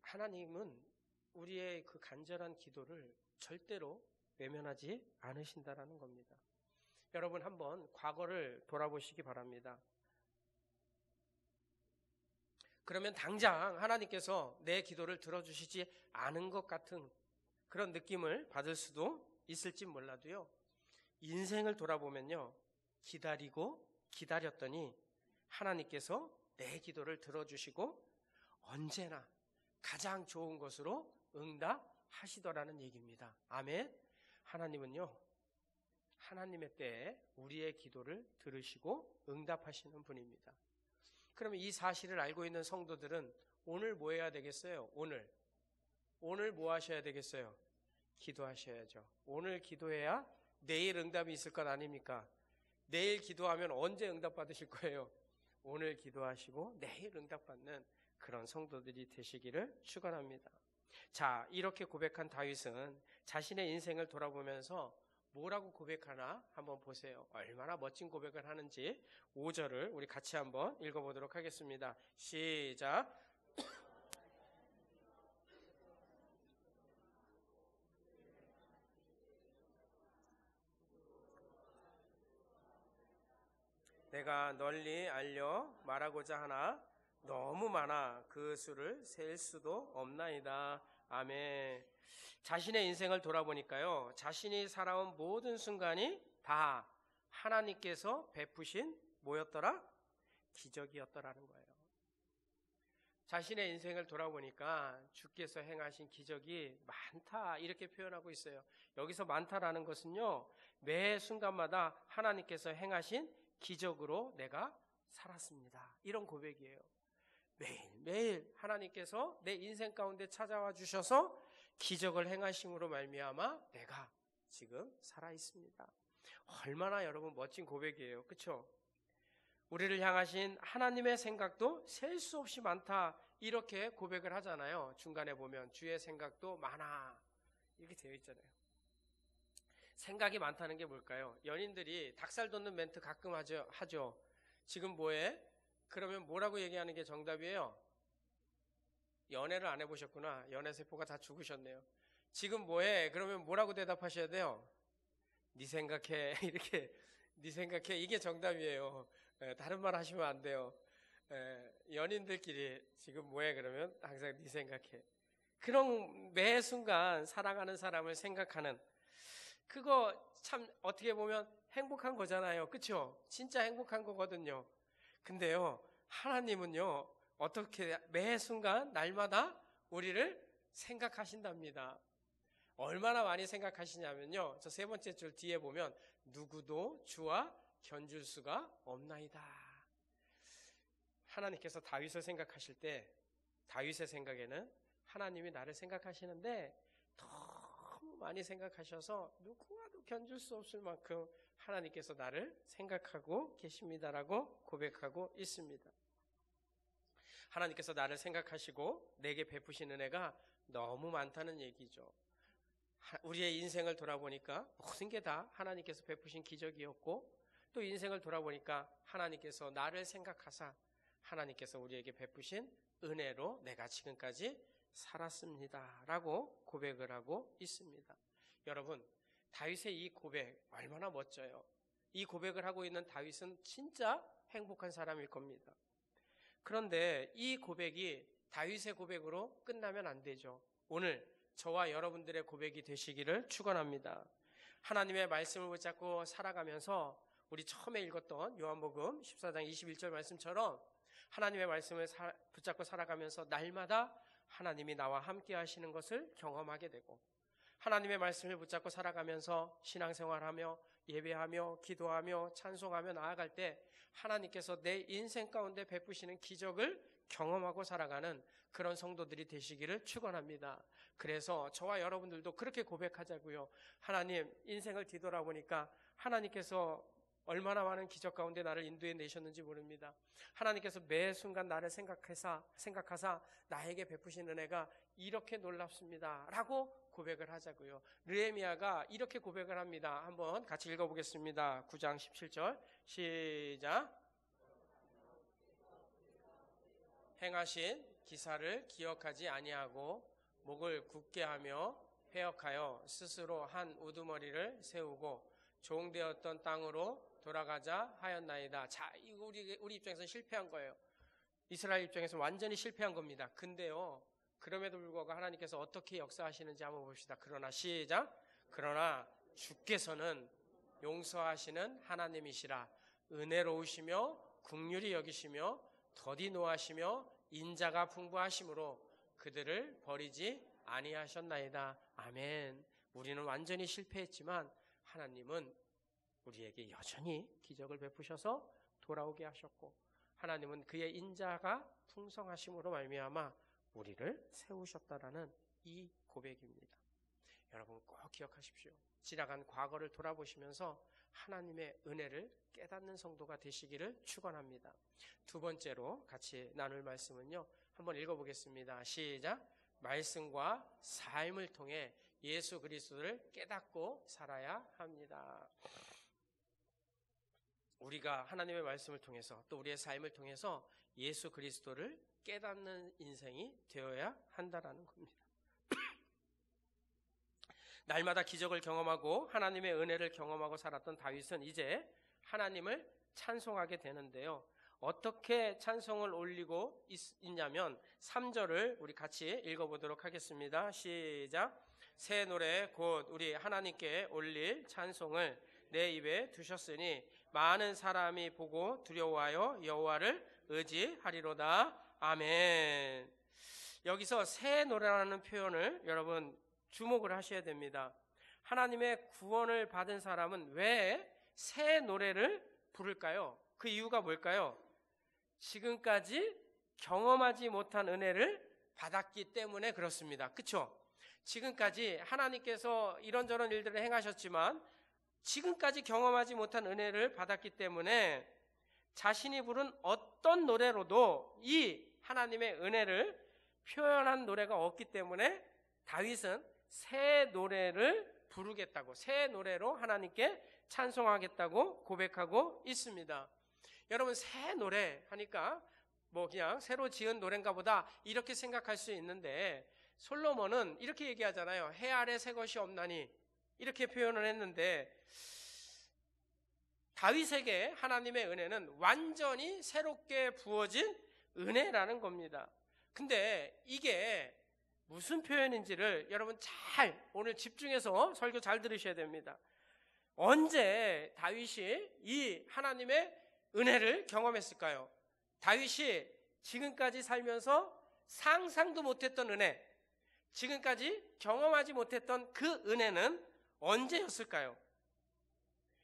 하나님은 우리의 그 간절한 기도를 절대로 외면하지 않으신다라는 겁니다. 여러분 한번 과거를 돌아보시기 바랍니다. 그러면 당장 하나님께서 내 기도를 들어주시지 않은 것 같은 그런 느낌을 받을 수도 있을지 몰라도요, 인생을 돌아보면요, 기다리고 기다렸더니 하나님께서 내 기도를 들어주시고 언제나 가장 좋은 것으로 응답하시더라는 얘기입니다. 아멘. 하나님은요, 하나님의 때에 우리의 기도를 들으시고 응답하시는 분입니다. 그러면 이 사실을 알고 있는 성도들은 오늘 뭐 해야 되겠어요? 오늘 뭐 하셔야 되겠어요? 기도하셔야죠. 오늘 기도해야 내일 응답이 있을 것 아닙니까? 내일 기도하면 언제 응답 받으실 거예요? 오늘 기도하시고 내일 응답받는 그런 성도들이 되시기를 축원합니다. 자, 이렇게 고백한 다윗은 자신의 인생을 돌아보면서 뭐라고 고백하나 한번 보세요. 얼마나 멋진 고백을 하는지 5절을 우리 같이 한번 읽어보도록 하겠습니다. 시작. 내가 널리 알려 말하고자 하나 너무 많아 그 수를 셀 수도 없나이다. 아멘. 자신의 인생을 돌아보니까요, 자신이 살아온 모든 순간이 다 하나님께서 베푸신 뭐였더라? 기적이었더라는 거예요. 자신의 인생을 돌아보니까 주께서 행하신 기적이 많다 이렇게 표현하고 있어요. 여기서 많다라는 것은요, 매 순간마다 하나님께서 행하신 기적으로 내가 살았습니다, 이런 고백이에요. 매일매일 하나님께서 내 인생 가운데 찾아와 주셔서 기적을 행하심으로 말미암아 내가 지금 살아 있습니다. 얼마나 여러분 멋진 고백이에요. 그렇죠? 우리를 향하신 하나님의 생각도 셀 수 없이 많다 이렇게 고백을 하잖아요. 중간에 보면 주의 생각도 많아 이렇게 되어 있잖아요. 생각이 많다는 게 뭘까요? 연인들이 닭살 돋는 멘트 가끔 하죠. 지금 뭐해? 그러면 뭐라고 얘기하는 게 정답이에요? 연애를 안 해보셨구나. 연애세포가 다 죽으셨네요. 지금 뭐해? 그러면 뭐라고 대답하셔야 돼요? 네 생각해. 이렇게 네 생각해. 이게 정답이에요. 다른 말 하시면 안 돼요. 연인들끼리 지금 뭐해? 그러면 항상 네 생각해. 그런 매 순간 사랑하는 사람을 생각하는, 그거 참 어떻게 보면 행복한 거잖아요. 그렇죠? 진짜 행복한 거거든요. 근데요, 하나님은요, 어떻게 매 순간 날마다 우리를 생각하신답니다. 얼마나 많이 생각하시냐면요, 저 세 번째 줄 뒤에 보면 누구도 주와 견줄 수가 없나이다. 하나님께서 다윗을 생각하실 때 다윗의 생각에는 하나님이 나를 생각하시는데 너무 많이 생각하셔서 누구와도 견줄 수 없을 만큼 하나님께서 나를 생각하고 계십니다라고 고백하고 있습니다. 하나님께서 나를 생각하시고 내게 베푸신 은혜가 너무 많다는 얘기죠. 우리의 인생을 돌아보니까 모든 게 다 하나님께서 베푸신 기적이었고, 또 인생을 돌아보니까 하나님께서 나를 생각하사 하나님께서 우리에게 베푸신 은혜로 내가 지금까지 살았습니다 라고 고백을 하고 있습니다. 여러분, 다윗의 이 고백 얼마나 멋져요. 이 고백을 하고 있는 다윗은 진짜 행복한 사람일 겁니다. 그런데 이 고백이 다윗의 고백으로 끝나면 안 되죠. 오늘 저와 여러분들의 고백이 되시기를 축원합니다. 하나님의 말씀을 붙잡고 살아가면서 우리 처음에 읽었던 요한복음 14장 21절 말씀처럼 하나님의 말씀을 붙잡고 살아가면서 날마다 하나님이 나와 함께 하시는 것을 경험하게 되고, 하나님의 말씀을 붙잡고 살아가면서 신앙생활하며 예배하며 기도하며 찬송하며 나아갈 때 하나님께서 내 인생 가운데 베푸시는 기적을 경험하고 살아가는 그런 성도들이 되시기를 축원합니다. 그래서 저와 여러분들도 그렇게 고백하자고요. 하나님, 인생을 뒤돌아보니까 하나님께서 얼마나 많은 기적 가운데 나를 인도해 내셨는지 모릅니다. 하나님께서 매 순간 나를 생각하사 나에게 베푸신 은혜가 이렇게 놀랍습니다 라고 고백을 하자고요. 느헤미야가 이렇게 고백을 합니다. 한번 같이 읽어보겠습니다. 9장 17절 시작. 행하신 기사를 기억하지 아니하고 목을 굳게 하며 패역하여 스스로 한 우두머리를 세우고 종되었던 땅으로 돌아가자 하였나이다. 자, 이거 우리 입장에서 실패한 거예요. 이스라엘 입장에서 완전히 실패한 겁니다. 근데요, 그럼에도 불구하고 하나님께서 어떻게 역사하시는지 한번 봅시다. 그러나 시작. 그러나 주께서는 용서하시는 하나님이시라. 은혜로우시며 긍휼히 여기시며 더디 노하시며 인자가 풍부하심으로 그들을 버리지 아니하셨나이다. 아멘. 우리는 완전히 실패했지만 하나님은 우리에게 여전히 기적을 베푸셔서 돌아오게 하셨고, 하나님은 그의 인자가 풍성하심으로 말미암아 우리를 세우셨다라는 이 고백입니다. 여러분 꼭 기억하십시오. 지나간 과거를 돌아보시면서 하나님의 은혜를 깨닫는 성도가 되시기를 축원합니다. 두 번째로 같이 나눌 말씀은요, 한번 읽어보겠습니다. 시작. 말씀과 삶을 통해 예수 그리스도를 깨닫고 살아야 합니다. 우리가 하나님의 말씀을 통해서 또 우리의 삶을 통해서 예수 그리스도를 깨닫는 인생이 되어야 한다라는 겁니다. 날마다 기적을 경험하고 하나님의 은혜를 경험하고 살았던 다윗은 이제 하나님을 찬송하게 되는데요. 어떻게 찬송을 올리고 있냐면 3절을 우리 같이 읽어보도록 하겠습니다. 시작. 새 노래 곧 우리 하나님께 올릴 찬송을 내 입에 두셨으니 많은 사람이 보고 두려워하여 여호와를 의지하리로다. 아멘. 여기서 새 노래라는 표현을 여러분 주목을 하셔야 됩니다. 하나님의 구원을 받은 사람은 왜 새 노래를 부를까요? 그 이유가 뭘까요? 지금까지 경험하지 못한 은혜를 받았기 때문에 그렇습니다. 그렇죠? 지금까지 하나님께서 이런저런 일들을 행하셨지만 지금까지 경험하지 못한 은혜를 받았기 때문에 자신이 부른 어떤 노래로도 이 하나님의 은혜를 표현한 노래가 없기 때문에 다윗은 새 노래를 부르겠다고, 새 노래로 하나님께 찬송하겠다고 고백하고 있습니다. 여러분, 새 노래 하니까 뭐 그냥 새로 지은 노래인가 보다 이렇게 생각할 수 있는데, 솔로몬은 이렇게 얘기하잖아요. 해 아래 새 것이 없나니, 이렇게 표현을 했는데, 다윗에게 하나님의 은혜는 완전히 새롭게 부어진 은혜라는 겁니다. 근데 이게 무슨 표현인지를 여러분 잘 오늘 집중해서 설교 잘 들으셔야 됩니다. 언제 다윗이 이 하나님의 은혜를 경험했을까요? 다윗이 지금까지 살면서 상상도 못했던 은혜, 지금까지 경험하지 못했던 그 은혜는 언제였을까요?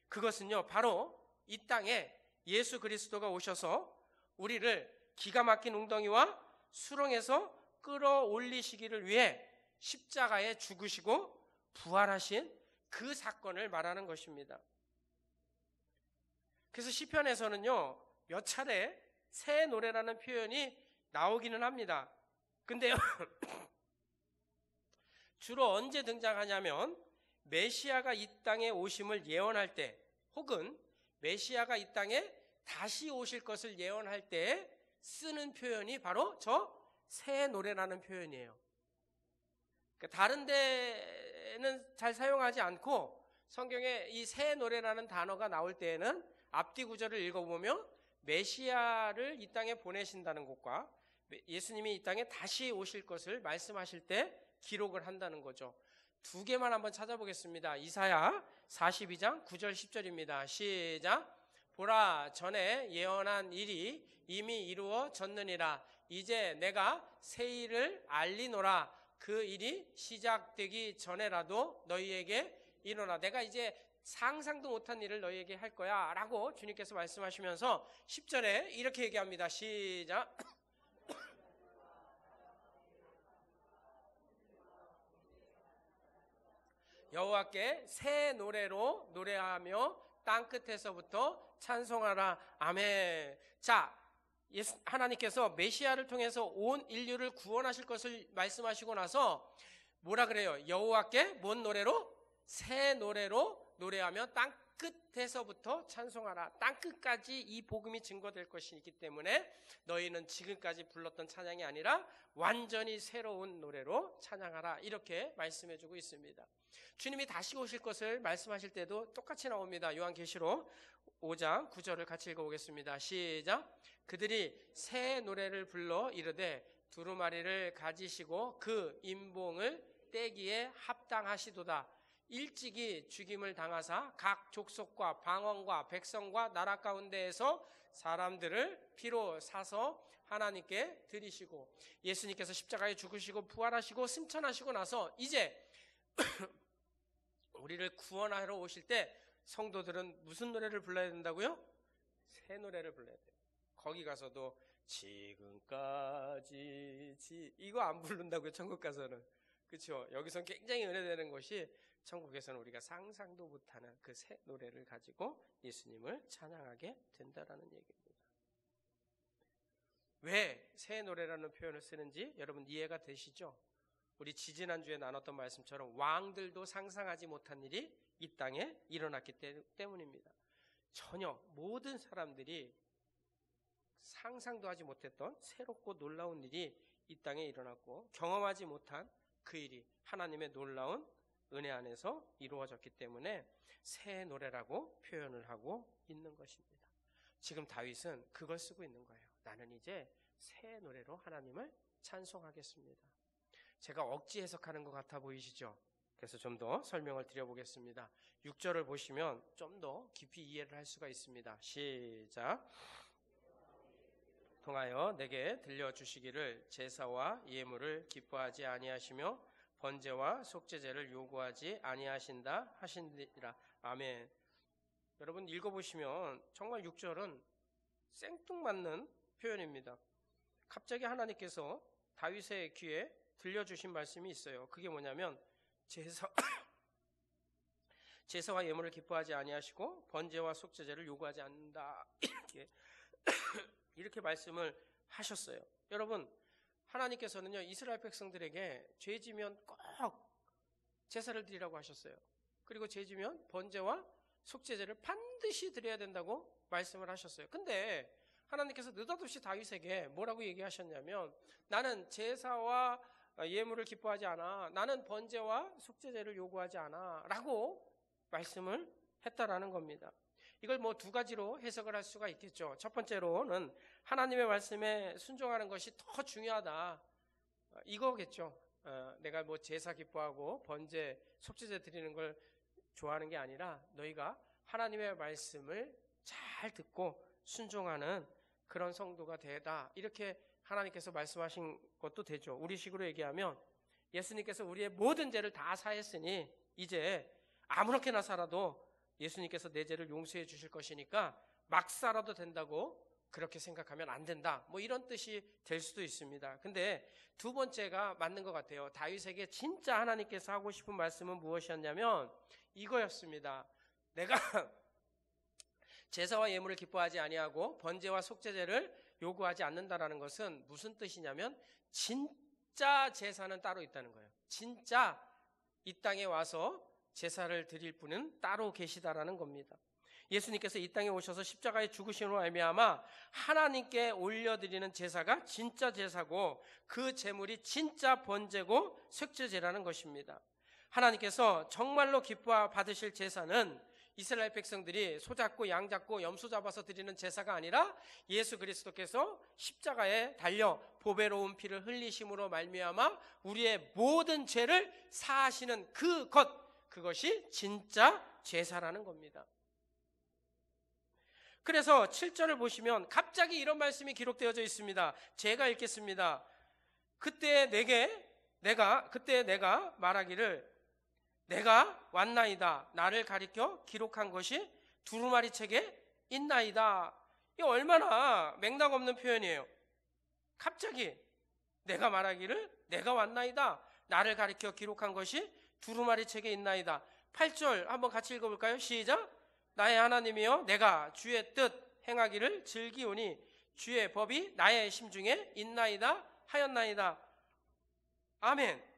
그것은요, 바로 이 땅에 예수 그리스도가 오셔서 우리를 기가 막힌 웅덩이와 수렁에서 끌어올리시기를 위해 십자가에 죽으시고 부활하신 그 사건을 말하는 것입니다. 그래서 시편에서는요, 몇 차례 새 노래라는 표현이 나오기는 합니다. 근데요, 주로 언제 등장하냐면 메시아가 이 땅에 오심을 예언할 때, 혹은 메시아가 이 땅에 다시 오실 것을 예언할 때 쓰는 표현이 바로 저 새 노래라는 표현이에요. 그러니까 다른 데는 잘 사용하지 않고 성경에 이 새 노래라는 단어가 나올 때에는 앞뒤 구절을 읽어보면 메시아를 이 땅에 보내신다는 것과 예수님이 이 땅에 다시 오실 것을 말씀하실 때 기록을 한다는 거죠. 두 개만 한번 찾아보겠습니다. 이사야 42장 9절 10절입니다. 시작. 보라, 전에 예언한 일이 이미 이루어졌느니라. 이제 내가 새 일을 알리노라. 그 일이 시작되기 전에라도 너희에게 이르노라. 내가 이제 상상도 못한 일을 너희에게 할 거야 라고 주님께서 말씀하시면서 10절에 이렇게 얘기합니다. 시작. 여호와께 새 노래로 노래하며 땅끝에서부터 찬송하라. 아멘. 자, 하나님께서 메시아를 통해서 온 인류를 구원하실 것을 말씀하시고 나서 뭐라 그래요? 여호와께 뭔 노래로? 새 노래로 노래하며 땅끝에서부터 찬송하라. 땅끝까지 이 복음이 증거될 것이 있기 때문에 너희는 지금까지 불렀던 찬양이 아니라 완전히 새로운 노래로 찬양하라. 이렇게 말씀해주고 있습니다. 주님이 다시 오실 것을 말씀하실 때도 똑같이 나옵니다. 요한계시록 5장 9절을 같이 읽어보겠습니다. 시작. 그들이 새 노래를 불러 이르되 두루마리를 가지시고 그 임봉을 떼기에 합당하시도다. 일찍이 죽임을 당하사 각 족속과 방언과 백성과 나라 가운데에서 사람들을 피로 사서 하나님께 드리시고, 예수님께서 십자가에 죽으시고 부활하시고 승천하시고 나서 이제 우리를 구원하러 오실 때 성도들은 무슨 노래를 불러야 된다고요? 새 노래를 불러야 돼요. 거기 가서도 지금까지 이거 안 부른다고요, 천국 가서는. 그렇죠? 여기서는 굉장히 은혜되는 것이 천국에서는 우리가 상상도 못하는 그 새 노래를 가지고 예수님을 찬양하게 된다라는 얘기입니다. 왜 새 노래라는 표현을 쓰는지 여러분 이해가 되시죠? 우리 지지난주에 나눴던 말씀처럼 왕들도 상상하지 못한 일이 이 땅에 일어났기 때문입니다. 전혀 모든 사람들이 상상도 하지 못했던 새롭고 놀라운 일이 이 땅에 일어났고, 경험하지 못한 그 일이 하나님의 놀라운 은혜 안에서 이루어졌기 때문에 새 노래라고 표현을 하고 있는 것입니다. 지금 다윗은 그걸 쓰고 있는 거예요. 나는 이제 새 노래로 하나님을 찬송하겠습니다. 제가 억지 해석하는 것 같아 보이시죠? 그래서 좀 더 설명을 드려보겠습니다. 6절을 보시면 좀 더 깊이 이해를 할 수가 있습니다. 시작. 통하여 내게 들려주시기를 제사와 예물을 기뻐하지 아니하시며 번제와 속죄제를 요구하지 아니하신다 하신니라. 아멘. 여러분 읽어보시면 정말 6절은 생뚱맞는 표현입니다. 갑자기 하나님께서 다윗의 귀에 들려주신 말씀이 있어요. 그게 뭐냐면 제사와 예물을 기뻐하지 아니하시고 번제와 속죄제를 요구하지 않는다. 이렇게 말씀을 하셨어요. 여러분, 하나님께서는요 이스라엘 백성들에게 죄지면 꼭 제사를 드리라고 하셨어요. 그리고 죄지면 번제와 속죄제를 반드시 드려야 된다고 말씀을 하셨어요. 근데 하나님께서 느닷없이 다윗에게 뭐라고 얘기하셨냐면 나는 제사와 예물을 기뻐하지 않아, 나는 번제와 속죄제를 요구하지 않아 라고 말씀을 했다라는 겁니다. 이걸 뭐 두 가지로 해석을 할 수가 있겠죠. 첫 번째로는 하나님의 말씀에 순종하는 것이 더 중요하다 이거겠죠. 내가 뭐 제사 기뻐하고 번제 속죄제 드리는 걸 좋아하는 게 아니라 너희가 하나님의 말씀을 잘 듣고 순종하는 그런 성도가 되다, 이렇게 하나님께서 말씀하신 것도 되죠. 우리식으로 얘기하면 예수님께서 우리의 모든 죄를 다 사했으니 이제 아무렇게나 살아도 예수님께서 내 죄를 용서해 주실 것이니까 막 살아도 된다고 그렇게 생각하면 안 된다, 뭐 이런 뜻이 될 수도 있습니다. 근데 두 번째가 맞는 것 같아요. 다윗에게 진짜 하나님께서 하고 싶은 말씀은 무엇이었냐면 이거였습니다. 내가 제사와 예물을 기뻐하지 아니하고 번제와 속죄제를 요구하지 않는다라는 것은 무슨 뜻이냐면 진짜 제사는 따로 있다는 거예요. 진짜 이 땅에 와서 제사를 드릴 분은 따로 계시다라는 겁니다. 예수님께서 이 땅에 오셔서 십자가에 죽으심으로 말미암아 하나님께 올려드리는 제사가 진짜 제사고 그 제물이 진짜 번제고 속죄제라는 것입니다. 하나님께서 정말로 기뻐 받으실 제사는 이스라엘 백성들이 소 잡고 양 잡고 염소 잡아서 드리는 제사가 아니라 예수 그리스도께서 십자가에 달려 보배로운 피를 흘리심으로 말미암아 우리의 모든 죄를 사하시는 그것이 진짜 제사라는 겁니다. 그래서 7절을 보시면 갑자기 이런 말씀이 기록되어져 있습니다. 제가 읽겠습니다. 그때 내가 말하기를 내가 왔나이다. 나를 가리켜 기록한 것이 두루마리 책에 있나이다. 이 얼마나 맥락 없는 표현이에요. 갑자기 내가 말하기를 내가 왔나이다. 나를 가리켜 기록한 것이 두루마리 책에 있나이다. 8절 한번 같이 읽어볼까요? 시작. 나의 하나님이여 내가 주의 뜻 행하기를 즐기오니 주의 법이 나의 심중에 있나이다 하였나이다. 아멘.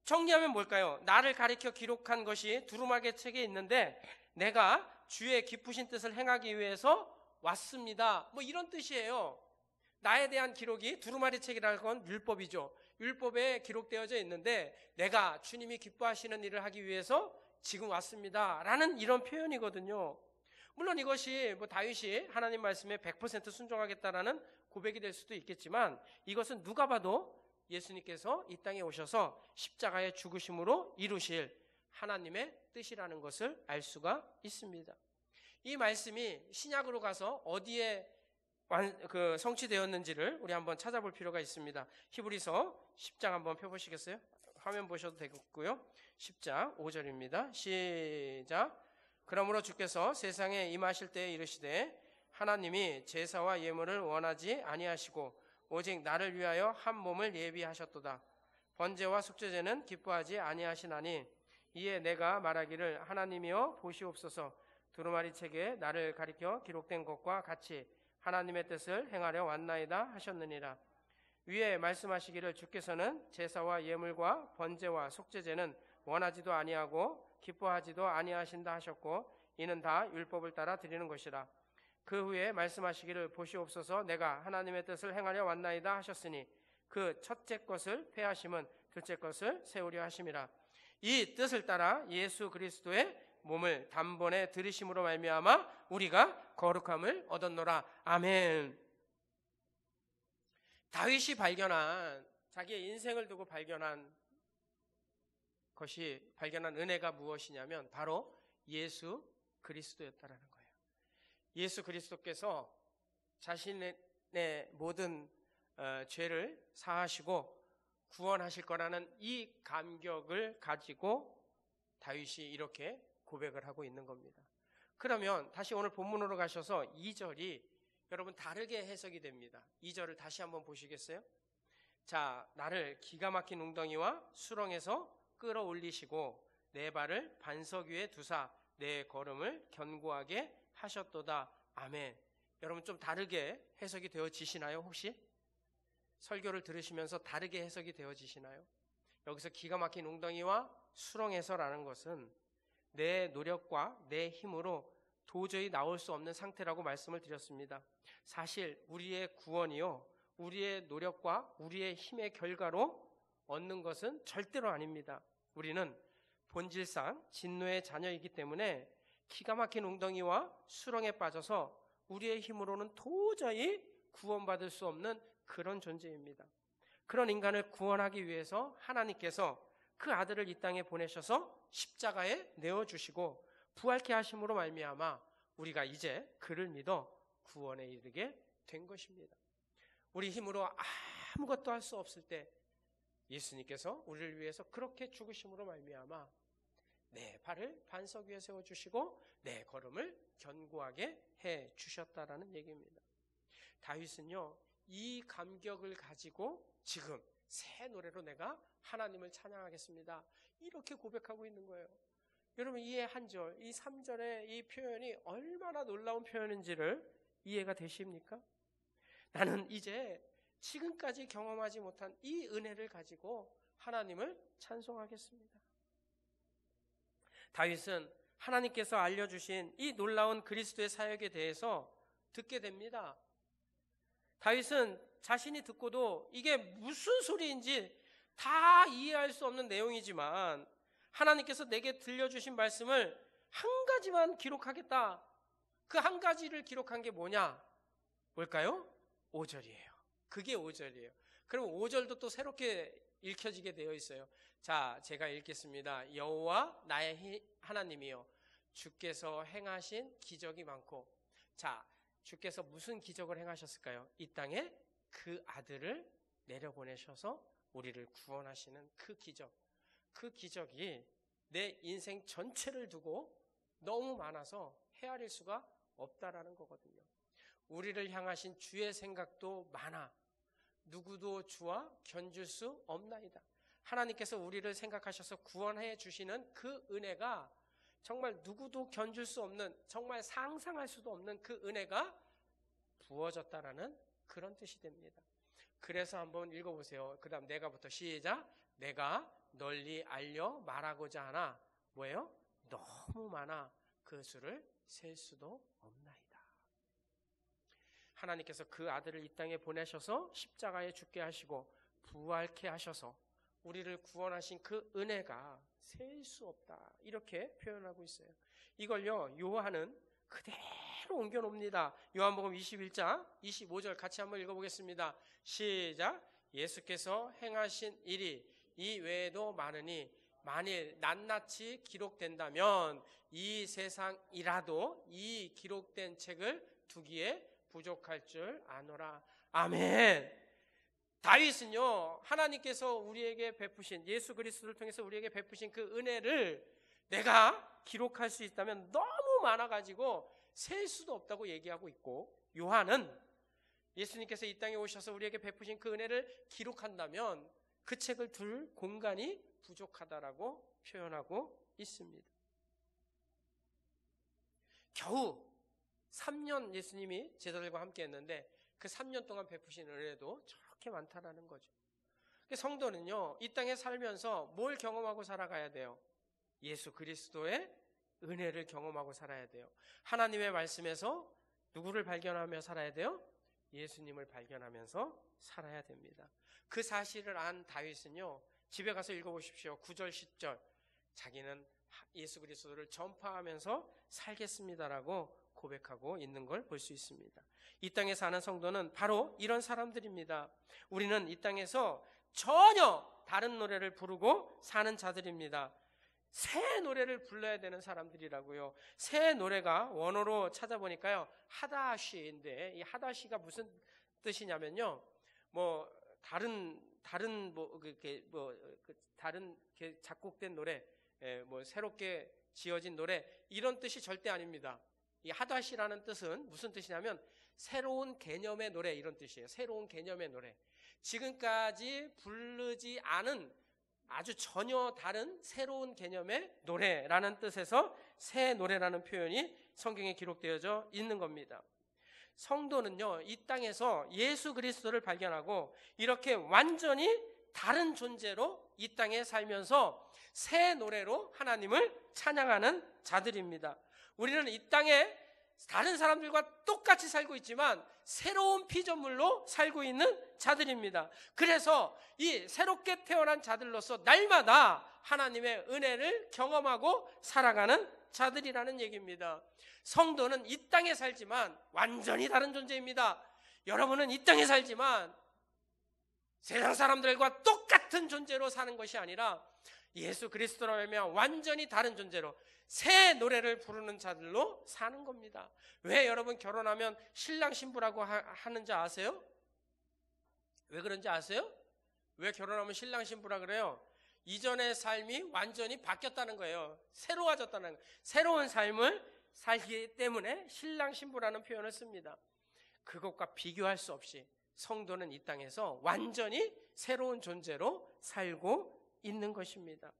정리하면 뭘까요? 나를 가리켜 기록한 것이 두루마리 책에 있는데 내가 주의 기쁘신 뜻을 행하기 위해서 왔습니다. 뭐 이런 뜻이에요. 나에 대한 기록이 두루마리 책이라는 건 율법이죠. 율법에 기록되어져 있는데 내가 주님이 기뻐하시는 일을 하기 위해서 지금 왔습니다 라는 이런 표현이거든요. 물론 이것이 뭐 다윗이 하나님 말씀에 100% 순종하겠다라는 고백이 될 수도 있겠지만 이것은 누가 봐도 예수님께서 이 땅에 오셔서 십자가의 죽으심으로 이루실 하나님의 뜻이라는 것을 알 수가 있습니다. 이 말씀이 신약으로 가서 어디에 성취되었는지를 우리 한번 찾아볼 필요가 있습니다. 히브리서 10장 한번 펴보시겠어요? 화면 보셔도 되겠고요. 10장 5절입니다. 시작. 그러므로 주께서 세상에 임하실 때에 이르시되 하나님이 제사와 예물을 원하지 아니하시고 오직 나를 위하여 한 몸을 예비하셨도다. 번제와 속죄제는 기뻐하지 아니하시나니 이에 내가 말하기를 하나님이여 보시옵소서. 두루마리 책에 나를 가리켜 기록된 것과 같이 하나님의 뜻을 행하려 왔나이다 하셨느니라. 위에 말씀하시기를 주께서는 제사와 예물과 번제와 속죄제는 원하지도 아니하고 기뻐하지도 아니하신다 하셨고 이는 다 율법을 따라 드리는 것이라. 그 후에 말씀하시기를 보시옵소서 내가 하나님의 뜻을 행하려 왔나이다 하셨으니 그 첫째 것을 폐하심은 둘째 것을 세우려 하심이라. 이 뜻을 따라 예수 그리스도의 몸을 단번에 들이심으로 말미암아 우리가 거룩함을 얻었노라. 아멘. 다윗이 발견한, 자기의 인생을 두고 발견한 은혜가 무엇이냐면 바로 예수 그리스도였다라는 거예요. 예수 그리스도께서 자신의 모든 죄를 사하시고 구원하실 거라는 이 감격을 가지고 다윗이 이렇게 고백을 하고 있는 겁니다. 그러면 다시 오늘 본문으로 가셔서 2절이 여러분 다르게 해석이 됩니다. 2절을 다시 한번 보시겠어요? 자, 나를 기가 막힌 웅덩이와 수렁에서 끌어올리시고 내 발을 반석 위에 두사 내 걸음을 견고하게 하셨도다. 아멘. 여러분 좀 다르게 해석이 되어지시나요? 혹시? 설교를 들으시면서 다르게 해석이 되어지시나요? 여기서 기가 막힌 웅덩이와 수렁에서라는 것은 내 노력과 내 힘으로 도저히 나올 수 없는 상태라고 말씀을 드렸습니다. 사실 우리의 구원이요, 우리의 노력과 우리의 힘의 결과로 얻는 것은 절대로 아닙니다. 우리는 본질상 진노의 자녀이기 때문에 기가 막힌 웅덩이와 수렁에 빠져서 우리의 힘으로는 도저히 구원받을 수 없는 그런 존재입니다. 그런 인간을 구원하기 위해서 하나님께서 그 아들을 이 땅에 보내셔서 십자가에 내어주시고 부활케 하심으로 말미암아 우리가 이제 그를 믿어 구원에 이르게 된 것입니다. 우리 힘으로 아무것도 할 수 없을 때 예수님께서 우리를 위해서 그렇게 죽으심으로 말미암아 내 발을 반석 위에 세워주시고 내 걸음을 견고하게 해주셨다라는 얘기입니다. 다윗은요, 이 감격을 가지고 지금 새 노래로 내가 하나님을 찬양하겠습니다, 이렇게 고백하고 있는 거예요. 여러분, 이 한 절, 이 3절의 이 표현이 얼마나 놀라운 표현인지를 이해가 되십니까? 나는 이제 지금까지 경험하지 못한 이 은혜를 가지고 하나님을 찬송하겠습니다. 다윗은 하나님께서 알려주신 이 놀라운 그리스도의 사역에 대해서 듣게 됩니다. 다윗은 자신이 듣고도 이게 무슨 소리인지 다 이해할 수 없는 내용이지만 하나님께서 내게 들려주신 말씀을 한 가지만 기록하겠다. 그 한 가지를 기록한 게 뭐냐? 뭘까요? 5절이에요. 그게 5절이에요. 그럼 5절도 또 새롭게 읽혀지게 되어 있어요. 자, 제가 읽겠습니다. 여호와 나의 하나님이여, 주께서 행하신 기적이 많고. 자, 주께서 무슨 기적을 행하셨을까요? 이 땅에 그 아들을 내려보내셔서 우리를 구원하시는 그 기적. 그 기적이 내 인생 전체를 두고 너무 많아서 헤아릴 수가 없다라는 거거든요. 우리를 향하신 주의 생각도 많아 누구도 주와 견줄 수 없나이다. 하나님께서 우리를 생각하셔서 구원해 주시는 그 은혜가 정말 누구도 견줄 수 없는, 정말 상상할 수도 없는 그 은혜가 부어졌다라는 그런 뜻이 됩니다. 그래서 한번 읽어보세요. 그 다음 내가부터 시작. 내가 널리 알려 말하고자 하나 뭐예요? 너무 많아 그 수를 셀 수도 없나이다. 하나님께서 그 아들을 이 땅에 보내셔서 십자가에 죽게 하시고 부활케 하셔서 우리를 구원하신 그 은혜가 셀 수 없다, 이렇게 표현하고 있어요. 이걸요, 요한은 그대로 옮겨놉니다. 요한복음 21장 25절 같이 한번 읽어보겠습니다. 시작. 예수께서 행하신 일이 이 외에도 많으니 만일 낱낱이 기록된다면 이 세상이라도 이 기록된 책을 두기에 부족할 줄 아노라. 아멘. 다윗은요, 하나님께서 우리에게 베푸신, 예수 그리스도를 통해서 우리에게 베푸신 그 은혜를 내가 기록할 수 있다면 너무 많아가지고 셀 수도 없다고 얘기하고 있고, 요한은 예수님께서 이 땅에 오셔서 우리에게 베푸신 그 은혜를 기록한다면 그 책을 둘 공간이 부족하다라고 표현하고 있습니다. 겨우 3년 예수님이 제자들과 함께 했는데 그 3년 동안 베푸신 은혜도 저렇게 많다라는 거죠. 성도는요, 이 땅에 살면서 뭘 경험하고 살아가야 돼요? 예수 그리스도의 은혜를 경험하고 살아야 돼요. 하나님의 말씀에서 누구를 발견하며 살아야 돼요? 예수님을 발견하면서 살아야 됩니다. 그 사실을 안 다윗은요, 집에 가서 읽어보십시오. 9절 10절 자기는 예수 그리스도를 전파하면서 살겠습니다라고 고백하고 있는 걸 볼 수 있습니다. 이 땅에 사는 성도는 바로 이런 사람들입니다. 우리는 이 땅에서 전혀 다른 노래를 부르고 사는 자들입니다. 새 노래를 불러야 되는 사람들이라고요. 새 노래가 원어로 찾아보니까요, 하다시인데, 이 하다시가 무슨 뜻이냐면요, 다른 작곡된 노래, 새롭게 지어진 노래, 이런 뜻이 절대 아닙니다. 이 하다시라는 뜻은 무슨 뜻이냐면 새로운 개념의 노래, 이런 뜻이에요. 새로운 개념의 노래. 지금까지 부르지 않은 아주 전혀 다른 새로운 개념의 노래라는 뜻에서 새 노래라는 표현이 성경에 기록되어져 있는 겁니다. 성도는요, 이 땅에서 예수 그리스도를 발견하고 이렇게 완전히 다른 존재로 이 땅에 살면서 새 노래로 하나님을 찬양하는 자들입니다. 우리는 이 땅에 다른 사람들과 똑같이 살고 있지만 새로운 피조물로 살고 있는 자들입니다. 그래서 이 새롭게 태어난 자들로서 날마다 하나님의 은혜를 경험하고 살아가는 자들이라는 얘기입니다. 성도는 이 땅에 살지만 완전히 다른 존재입니다. 여러분은 이 땅에 살지만 세상 사람들과 똑같은 존재로 사는 것이 아니라 예수 그리스도로 말미암아 완전히 다른 존재로 새 노래를 부르는 자들로 사는 겁니다. 왜 여러분 결혼하면 신랑 신부라고 하는지 아세요? 왜 그런지 아세요? 왜 결혼하면 신랑 신부라 그래요? 이전의 삶이 완전히 바뀌었다는 거예요. 새로워졌다는 거예요. 새로운 삶을 살기 때문에 신랑 신부라는 표현을 씁니다. 그것과 비교할 수 없이 성도는 이 땅에서 완전히 새로운 존재로 살고 있는 것입니다.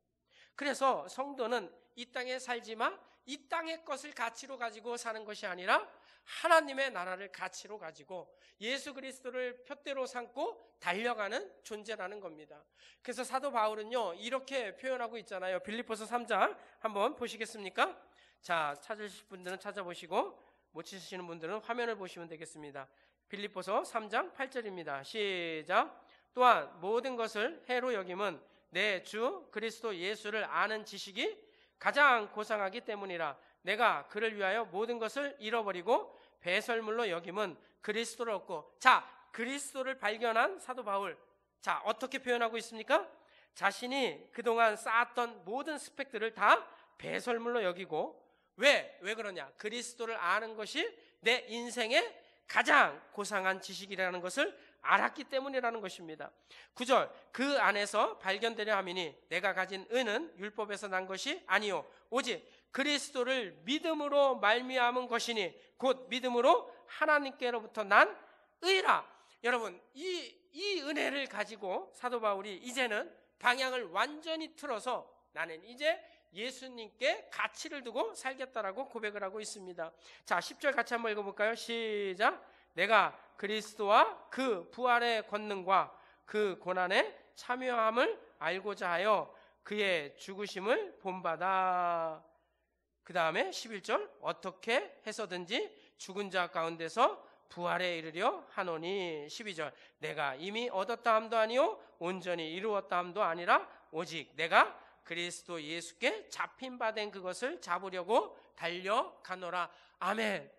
그래서 성도는 이 땅에 살지만 이 땅의 것을 가치로 가지고 사는 것이 아니라 하나님의 나라를 가치로 가지고 예수 그리스도를 푯대로 삼고 달려가는 존재라는 겁니다. 그래서 사도 바울은요, 이렇게 표현하고 있잖아요. 빌립보서 3장 한번 보시겠습니까? 자, 찾으실 분들은 찾아보시고 못 찾으시는 분들은 화면을 보시면 되겠습니다. 빌립보서 3장 8절입니다. 시작. 또한 모든 것을 해로 여김은 내 주 그리스도 예수를 아는 지식이 가장 고상하기 때문이라. 내가 그를 위하여 모든 것을 잃어버리고 배설물로 여김은 그리스도를 얻고. 자, 그리스도를 발견한 사도 바울, 자, 어떻게 표현하고 있습니까? 자신이 그동안 쌓았던 모든 스펙들을 다 배설물로 여기고. 왜 그러냐? 그리스도를 아는 것이 내 인생의 가장 고상한 지식이라는 것을 알았기 때문이라는 것입니다. 9절, 그 안에서 발견되려 함이니 내가 가진 의는 율법에서 난 것이 아니요 오직 그리스도를 믿음으로 말미암은 것이니 곧 믿음으로 하나님께로부터 난 의라. 여러분, 이 은혜를 가지고 사도 바울이 이제는 방향을 완전히 틀어서 나는 이제 예수님께 가치를 두고 살겠다라고 고백을 하고 있습니다. 자, 10절 같이 한번 읽어볼까요? 시작. 내가 그리스도와 그 부활의 권능과 그 고난에 참여함을 알고자 하여 그의 죽으심을 본받아. 그 다음에 11절, 어떻게 해서든지 죽은 자 가운데서 부활에 이르려 하노니. 12절, 내가 이미 얻었다 함도 아니요 온전히 이루었다 함도 아니라 오직 내가 그리스도 예수께 잡힌 바 된 그것을 잡으려고 달려가노라. 아멘.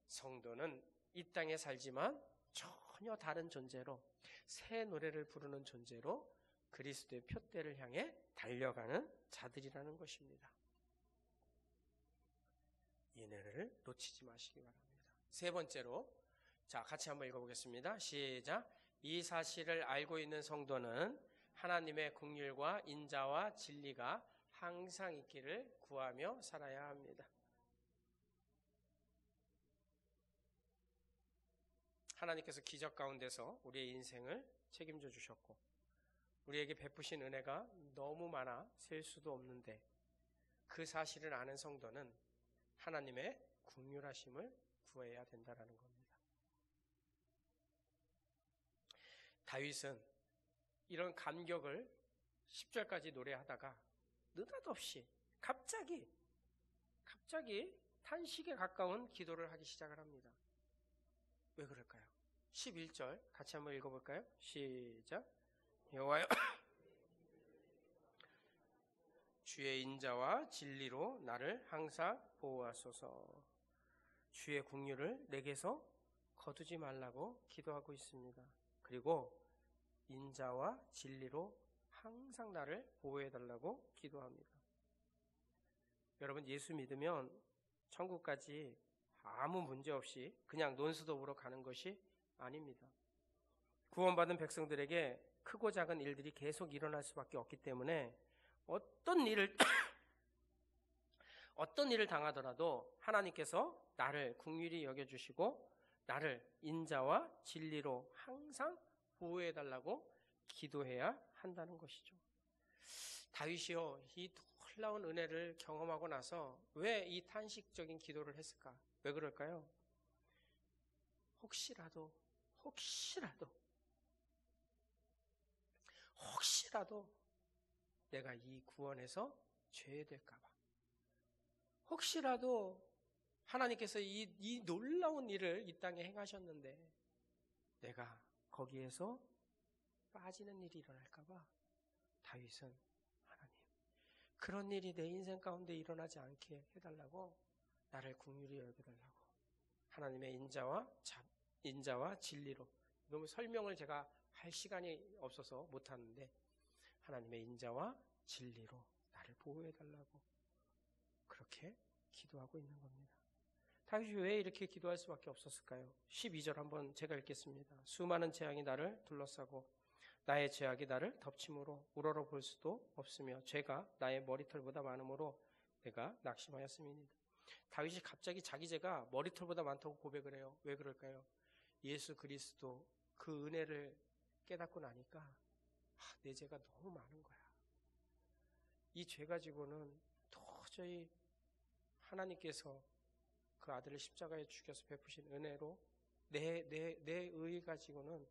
성도는 이 땅에 살지만 전혀 다른 존재로, 새 노래를 부르는 존재로 그리스도의 푯대를 향해 달려가는 자들이라는 것입니다. 이 은혜를 놓치지 마시기 바랍니다. 세 번째로, 자, 같이 한번 읽어보겠습니다. 시작. 이 사실을 알고 있는 성도는 하나님의 긍휼과 인자와 진리가 항상 있기를 구하며 살아야 합니다. 하나님께서 기적 가운데서 우리의 인생을 책임져 주셨고 우리에게 베푸신 은혜가 너무 많아 셀 수도 없는데 그 사실을 아는 성도는 하나님의 긍휼하심을 구해야 된다는 겁니다. 다윗은 이런 감격을 10절까지 노래하다가 느닷없이 갑자기 탄식에 가까운 기도를 하기 시작을 합니다. 왜 그럴까요? 11절 같이 한번 읽어볼까요? 시작. 여호와여 주의 인자와 진리로 나를 항상 보호하소서. 주의 긍휼을 내게서 거두지 말라고 기도하고 있습니다. 그리고 인자와 진리로 항상 나를 보호해달라고 기도합니다. 여러분, 예수 믿으면 천국까지 아무 문제 없이 그냥 논스톱으로 가는 것이 아닙니다. 구원받은 백성들에게 크고 작은 일들이 계속 일어날 수밖에 없기 때문에 어떤 일을 당하더라도 하나님께서 나를 긍휼히 여겨주시고 나를 인자와 진리로 항상 보호해달라고 기도해야 한다는 것이죠. 다윗이요, 이 놀라운 은혜를 경험하고 나서 왜 이 탄식적인 기도를 했을까? 왜 그럴까요? 혹시라도 내가 이 구원에서 죄될까 봐, 혹시라도 하나님께서 이 놀라운 일을 이 땅에 행하셨는데 내가 거기에서 빠지는 일이 일어날까 봐 다윗은 하나님, 그런 일이 내 인생 가운데 일어나지 않게 해달라고, 나를 긍휼히 여겨달라고 하나님의 인자와 진리로, 너무 설명을 제가 할 시간이 없어서 못하는데 하나님의 인자와 진리로 나를 보호해달라고 그렇게 기도하고 있는 겁니다. 다윗이 왜 이렇게 기도할 수밖에 없었을까요? 12절 한번 제가 읽겠습니다. 수많은 재앙이 나를 둘러싸고 나의 죄악이 나를 덮침으로 우러러 볼 수도 없으며 죄가 나의 머리털보다 많음으로 내가 낙심하였음이니이다. 다윗이 갑자기 자기 죄가 머리털보다 많다고 고백을 해요. 왜 그럴까요? 예수 그리스도 그 은혜를 깨닫고 나니까 내 죄가 너무 많은 거야. 이 죄 가지고는 도저히 하나님께서 그 아들을 십자가에 죽여서 베푸신 은혜로 내 의 가지고는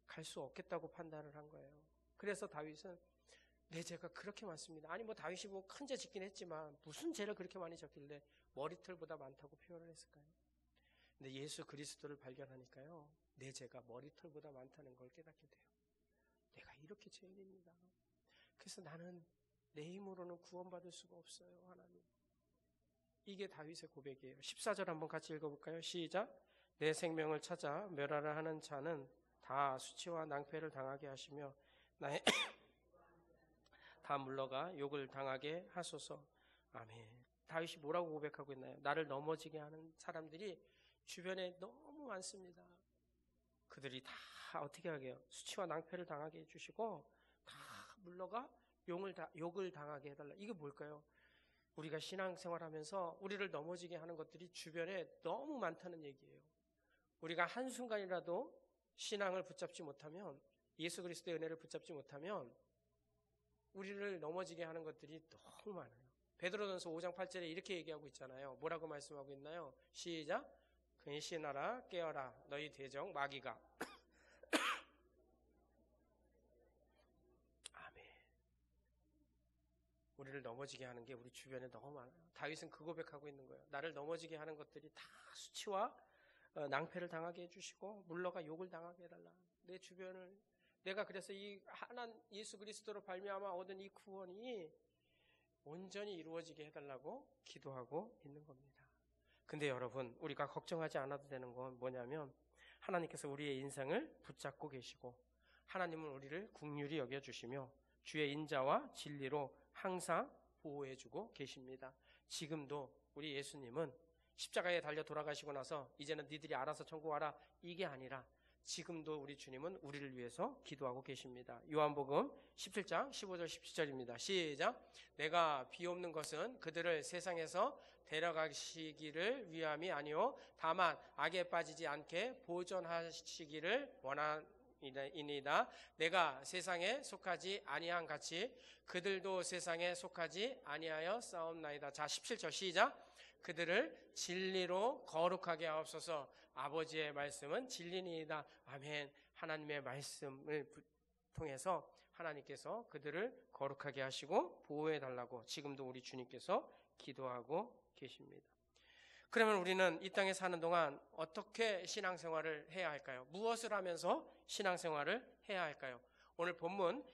갈 수 없겠다고 판단을 한 거예요. 그래서 다윗은 내 죄가 그렇게 많습니다. 아니 다윗이 큰 죄 짓긴 했지만 무슨 죄를 그렇게 많이 졌길래 머리털보다 많다고 표현을 했을까요? 근데 예수 그리스도를 발견하니까요, 내 죄가 머리털보다 많다는 걸 깨닫게 돼요. 내가 이렇게 죄인입니다. 그래서 나는 내 힘으로는 구원받을 수가 없어요, 하나님. 이게 다윗의 고백이에요. 14절 한번 같이 읽어볼까요? 시작. 내 생명을 찾아 멸하라 하는 자는 다 수치와 낭패를 당하게 하시며 나의 다 물러가 욕을 당하게 하소서. 아멘. 다윗이 뭐라고 고백하고 있나요? 나를 넘어지게 하는 사람들이 주변에 너무 많습니다. 그들이 다 어떻게 하게요? 수치와 낭패를 당하게 해주시고 다 물러가 욕을 당하게 해달라. 이게 뭘까요? 우리가 신앙생활하면서 우리를 넘어지게 하는 것들이 주변에 너무 많다는 얘기예요. 우리가 한순간이라도 신앙을 붙잡지 못하면, 예수 그리스도의 은혜를 붙잡지 못하면 우리를 넘어지게 하는 것들이 너무 많아요. 베드로전서 5장 8절에 이렇게 얘기하고 있잖아요. 뭐라고 말씀하고 있나요? 시작. 근신하라 깨어라 너희 대적 마귀가. 아멘. 우리를 넘어지게 하는 게 우리 주변에 너무 많아요. 다윗은 그 고백하고 있는 거예요. 나를 넘어지게 하는 것들이 다 수치와 낭패를 당하게 해주시고 물러가 욕을 당하게 해달라. 내 주변을, 내가 그래서 이 예수 그리스도로 발미암아 얻은 이 구원이 온전히 이루어지게 해달라고 기도하고 있는 겁니다. 근데 여러분, 우리가 걱정하지 않아도 되는 건 뭐냐면 하나님께서 우리의 인생을 붙잡고 계시고 하나님은 우리를 긍휼히 여겨주시며 주의 인자와 진리로 항상 보호해주고 계십니다. 지금도 우리 예수님은 십자가에 달려 돌아가시고 나서 이제는 니들이 알아서 천국 와라, 이게 아니라 지금도 우리 주님은 우리를 위해서 기도하고 계십니다. 요한복음 17장 15절 17절입니다. 시작. 내가 비옵는 것은 그들을 세상에서 데려가시기를 위함이 아니요 다만 악에 빠지지 않게 보존하시기를 원하이니이다. 내가 세상에 속하지 아니한 같이 그들도 세상에 속하지 아니하여 싸움나이다. 자, 17절 시작. 그들을 진리로 거룩하게 하옵소서. 아버지의 말씀은 진리니이다. 아멘. 하나님의 말씀을 통해서 하나님께서 그들을 거룩하게 하시고 보호해달라고 지금도 우리 주님께서 기도하고 계십니다. 그러면 우리는 이 땅에 사는 동안 어떻게 신앙생활을 해야 할까요? 무엇을 하면서 신앙생활을 해야 할까요? 오늘 본문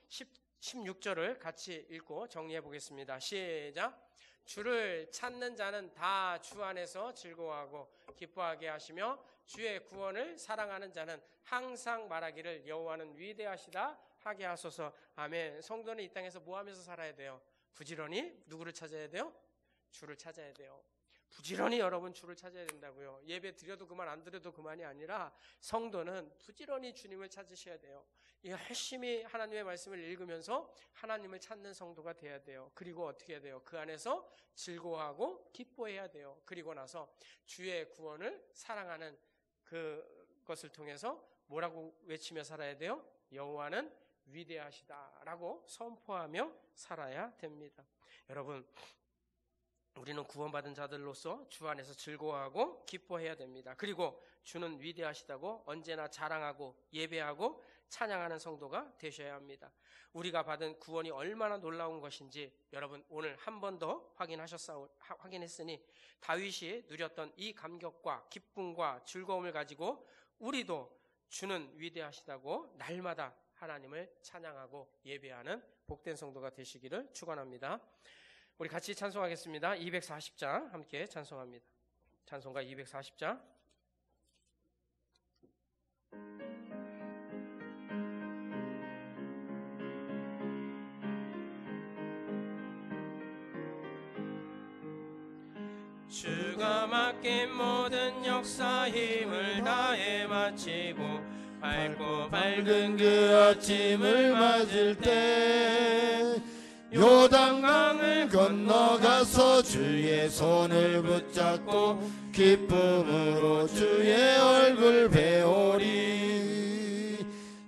16절을 같이 읽고 정리해 보겠습니다. 시작. 주를 찾는 자는 다 주 안에서 즐거워하고 기뻐하게 하시며 주의 구원을 사랑하는 자는 항상 말하기를 여호와는 위대하시다 하게 하소서. 아멘. 성도는 이 땅에서 뭐 하면서 살아야 돼요? 부지런히 누구를 찾아야 돼요? 주를 찾아야 돼요. 부지런히 여러분 주를 찾아야 된다고요. 예배 드려도 그만 안 드려도 그만이 아니라 성도는 부지런히 주님을 찾으셔야 돼요. 열심히 하나님의 말씀을 읽으면서 하나님을 찾는 성도가 돼야 돼요. 그리고 어떻게 해야 돼요? 그 안에서 즐거워하고 기뻐해야 돼요. 그리고 나서 주의 구원을 사랑하는 그것을 통해서 뭐라고 외치며 살아야 돼요? 여호와는 위대하시다라고 선포하며 살아야 됩니다. 여러분, 우리는 구원받은 자들로서 주 안에서 즐거워하고 기뻐해야 됩니다. 그리고 주는 위대하시다고 언제나 자랑하고 예배하고 찬양하는 성도가 되셔야 합니다. 우리가 받은 구원이 얼마나 놀라운 것인지 여러분 오늘 한 번 더 확인했으니 다윗이 누렸던 이 감격과 기쁨과 즐거움을 가지고 우리도 주는 위대하시다고 날마다 하나님을 찬양하고 예배하는 복된 성도가 되시기를 축원합니다. 우리 같이 찬송하겠습니다. 240장 함께 찬송합니다. 찬송가 240장. 주가 맡긴 모든 역사 힘을 다해 마치고 밝고 밝은 그 아침을 맞을 때 요단강을 건너가서 주의 손을 붙잡고 기쁨으로 주의 얼굴 배우리.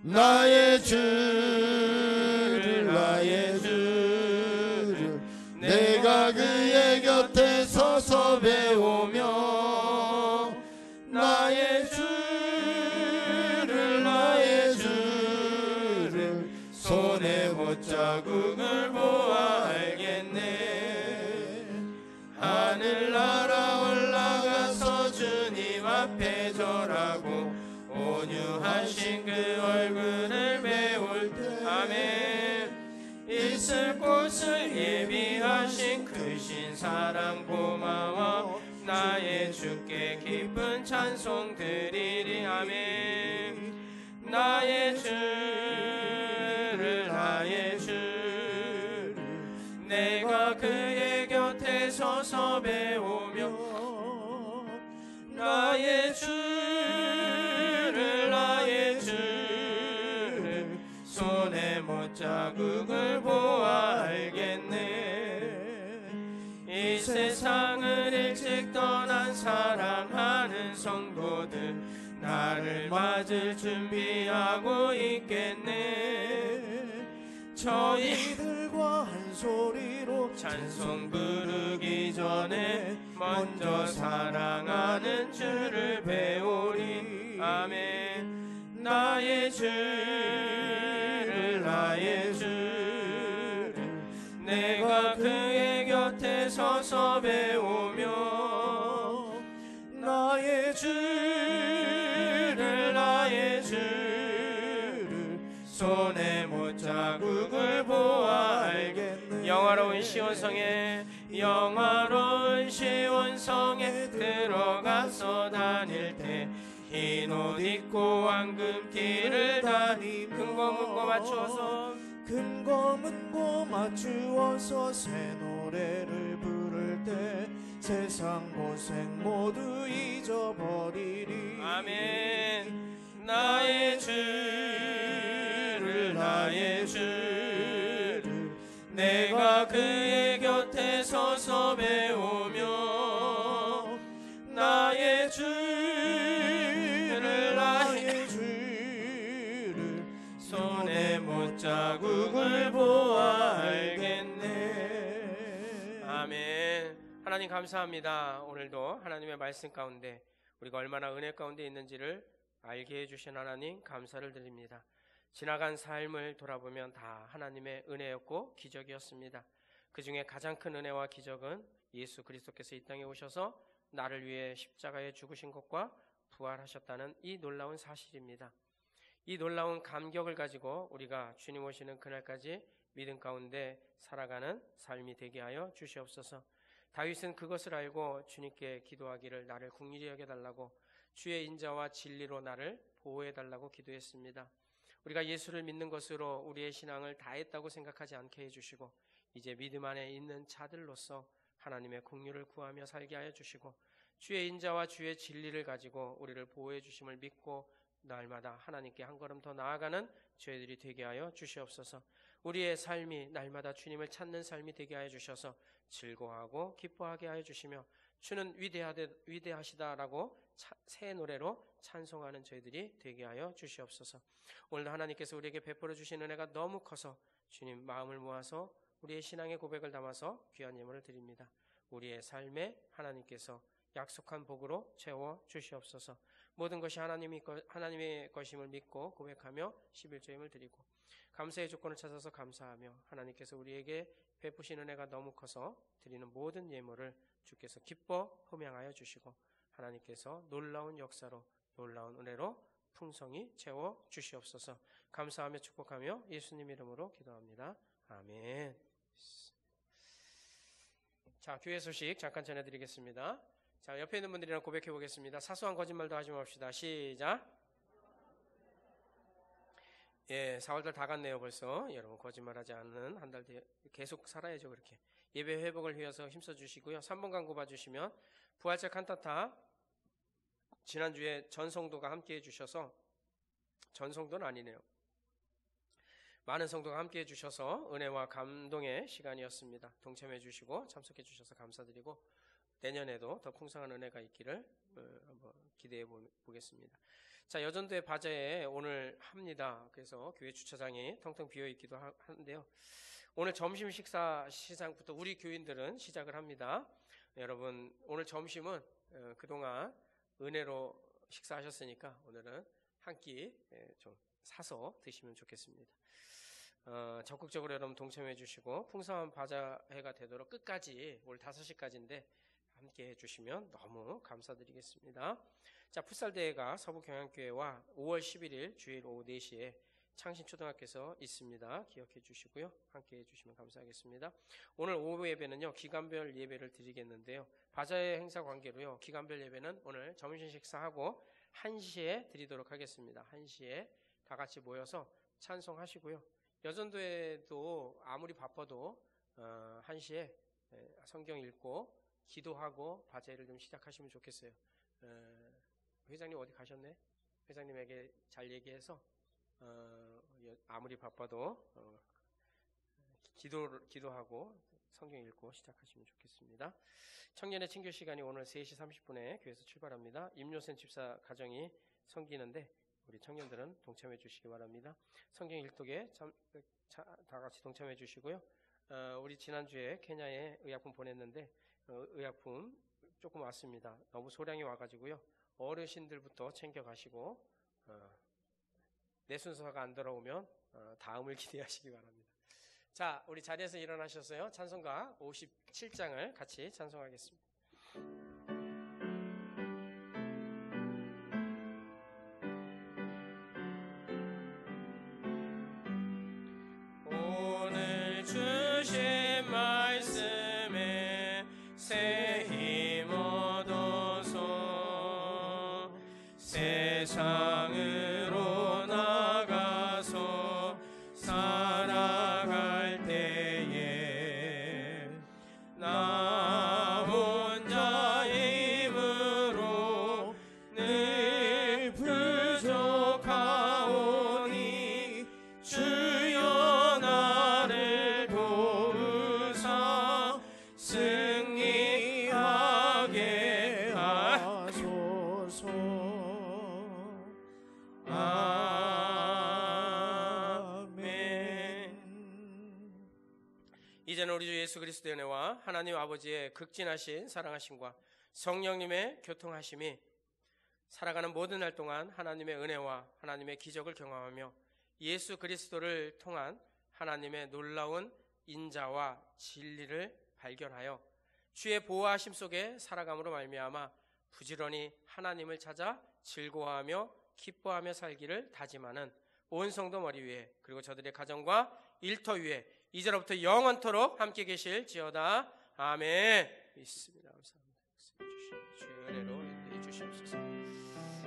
나의 주를 나의 주를 내가 그의 곁에 서서 배우며 나의 주를 나의 주를 손에 못자국을 보아 알겠네. 하늘나라 올라가서 주님 앞에 절하고 온유하신 그 얼굴을 배울 때 아멘. 있을 곳을 예비하신 크신 사랑 고마워 나의 주께 기쁜 찬송 드리리. 아멘. 나의 주를 나의 주를 내가 그의 곁에 서서 배우며 나의 주를 나의 주를 손에 못자국을 보아 알겠네. 이 세상을 일찍 떠난 사랑하는 성도들 나를 맞을 준비하고 있겠네. 저희들과 한 소리로 찬송 부르기 전에 먼저 사랑하는 주를 배우리. 아멘. 나의 주를 나의 주를 내가 그의 곁에 서서 배우며 나의 주를 나의 주를 손에 못자국을 보아 알겠네. 영화로운 시온성에 영화로운 시온성에 들어가서 다닐 때 흰 옷 입고 황금길을 다니 근거 문고 맞추어서 근거 문고 맞추어서 새 노래를 부를 때 세상 고생 모두 잊어버리리. 아멘. 나의 주를 나의 주를 내가 그의 곁에 서서 배우며 나의 주를 나의 주를 손에 못자국을 보아 알겠네. 아멘. 하나님 감사합니다. 오늘도 하나님의 말씀 가운데 우리가 얼마나 은혜 가운데 있는지를 알게 해주신 하나님 감사를 드립니다. 지나간 삶을 돌아보면 다 하나님의 은혜였고 기적이었습니다. 그 중에 가장 큰 은혜와 기적은 예수 그리스도께서 이 땅에 오셔서 나를 위해 십자가에 죽으신 것과 부활하셨다는 이 놀라운 사실입니다. 이 놀라운 감격을 가지고 우리가 주님 오시는 그날까지 믿음 가운데 살아가는 삶이 되게 하여 주시옵소서. 다윗은 그것을 알고 주님께 기도하기를 나를 긍휼히 여겨달라고 주의 인자와 진리로 나를 보호해달라고 기도했습니다. 우리가 예수를 믿는 것으로 우리의 신앙을 다했다고 생각하지 않게 해주시고 이제 믿음 안에 있는 자들로서 하나님의 긍휼을 구하며 살게 하여 주시고 주의 인자와 주의 진리를 가지고 우리를 보호해 주심을 믿고 날마다 하나님께 한 걸음 더 나아가는 저희들이 되게 하여 주시옵소서. 우리의 삶이 날마다 주님을 찾는 삶이 되게 하여 주셔서 즐거워하고 기뻐하게 하여 주시며 주는 위대하시다라고 새 노래로 찬송하는 저희들이 되게 하여 주시옵소서. 오늘도 하나님께서 우리에게 베풀어 주신 은혜가 너무 커서 주님 마음을 모아서 우리의 신앙의 고백을 담아서 귀한 예물을 드립니다. 우리의 삶에 하나님께서 약속한 복으로 채워 주시옵소서. 모든 것이 하나님의 것임을 믿고 고백하며 11조임을 드리고 감사의 조건을 찾아서 감사하며 하나님께서 우리에게 베푸신 은혜가 너무 커서 드리는 모든 예물을 주께서 기뻐 흠양하여 주시고 하나님께서 놀라운 역사로 놀라운 은혜로 풍성히 채워 주시옵소서. 감사하며 축복하며 예수님 이름으로 기도합니다. 아멘. 자, 교회 소식 잠깐 전해드리겠습니다. 자, 옆에 있는 분들이랑 고백해 보겠습니다. 사소한 거짓말도 하지 맙시다. 시작. 4월달 다 갔네요 벌써. 여러분 거짓말하지 않는 한 달 뒤에 계속 살아야죠. 그렇게 예배 회복을 위해서 힘써 주시고요. 3번 광고 봐주시면 부활절 칸타타 지난주에 전성도가 함께 해주셔서 전성도는 아니네요. 많은 성도가 함께 해주셔서 은혜와 감동의 시간이었습니다. 동참해 주시고 참석해 주셔서 감사드리고 내년에도 더 풍성한 은혜가 있기를 한번 기대해 보겠습니다. 자, 여전도의 바자에 오늘 합니다. 그래서 교회 주차장이 텅텅 비어 있기도 하는데요. 오늘 점심 식사 시장부터 우리 교인들은 시작을 합니다. 여러분 오늘 점심은 그동안 은혜로 식사하셨으니까 오늘은 한 끼 좀 사서 드시면 좋겠습니다. 적극적으로 여러분 동참해 주시고 풍성한 바자회가 되도록 끝까지 오늘 5시까지인데 함께 해주시면 너무 감사드리겠습니다. 자, 풋살대회가 서부경향교회와 5월 11일 주일 오후 4시에 창신초등학교에서 있습니다. 기억해 주시고요. 함께 해주시면 감사하겠습니다. 오늘 오후 예배는요, 기간별 예배를 드리겠는데요. 바자회 행사 관계로요, 기간별 예배는 오늘 점심 식사하고 1시에 드리도록 하겠습니다. 1시에 다 같이 모여서 찬송하시고요. 여전도에도 아무리 바빠도 1시에 성경 읽고 기도하고 바자회를 좀 시작하시면 좋겠어요. 회장님 어디 가셨네? 회장님에게 잘 얘기해서 아무리 바빠도 기도하고 성경 읽고 시작하시면 좋겠습니다. 청년의 친교 시간이 오늘 3시 30분에 교회에서 출발합니다. 임요센 집사 가정이 섬기는데 우리 청년들은 동참해 주시기 바랍니다. 성경 일독에 다 같이 동참해 주시고요. 우리 지난주에 케냐에 의약품 보냈는데 의약품 조금 왔습니다. 너무 소량이 와가지고요. 어르신들부터 챙겨가시고 내 순서가 안 돌아오면 다음을 기대하시기 바랍니다. 자, 우리 자리에서 일어나셨어요. 찬송가 57장을 같이 찬송하겠습니다. 오늘 주신 말씀에 새 힘 얻어서 세상으로 나가서 살아갈 때에 나 혼자의 힘으로 늘 부족하오니 주여 나를 도우사 승리하게 하소서. 아멘. 이제는 우리 주 예수 그리스도의 은혜와 하나님 아버지의 극진하신 사랑하심과 성령님의 교통하심이 살아가는 모든 날 동안 하나님의 은혜와 하나님의 기적을 경험하며 예수 그리스도를 통한 하나님의 놀라운 인자와 진리를 발견하여 주의 보호하심 속에 살아감으로 말미암아 부지런히 하나님을 찾아 즐거워하며 기뻐하며 살기를 다짐하는 온 성도 머리 위에 그리고 저들의 가정과 일터 위에 이제로부터 영원토록 함께 계실지어다. 아멘. 믿습니다. 감사합니다. 주의 은혜로 인도해 주시옵소서.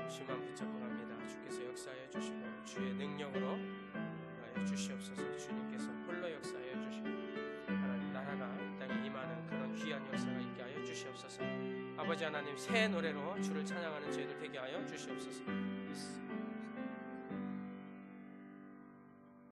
주만 붙잡고 갑니다. 주께서 역사하여 주시고 주의 능력으로 하여 주시옵소서. 주님께서 홀로 역사하여 주시고 하나님 나라가 이 땅에 임하는 그런 귀한 역사가 있게 하여 주시옵소서. 아버지 하나님 새 노래로 주를 찬양하는 저희들 되게 하여 주시옵소서.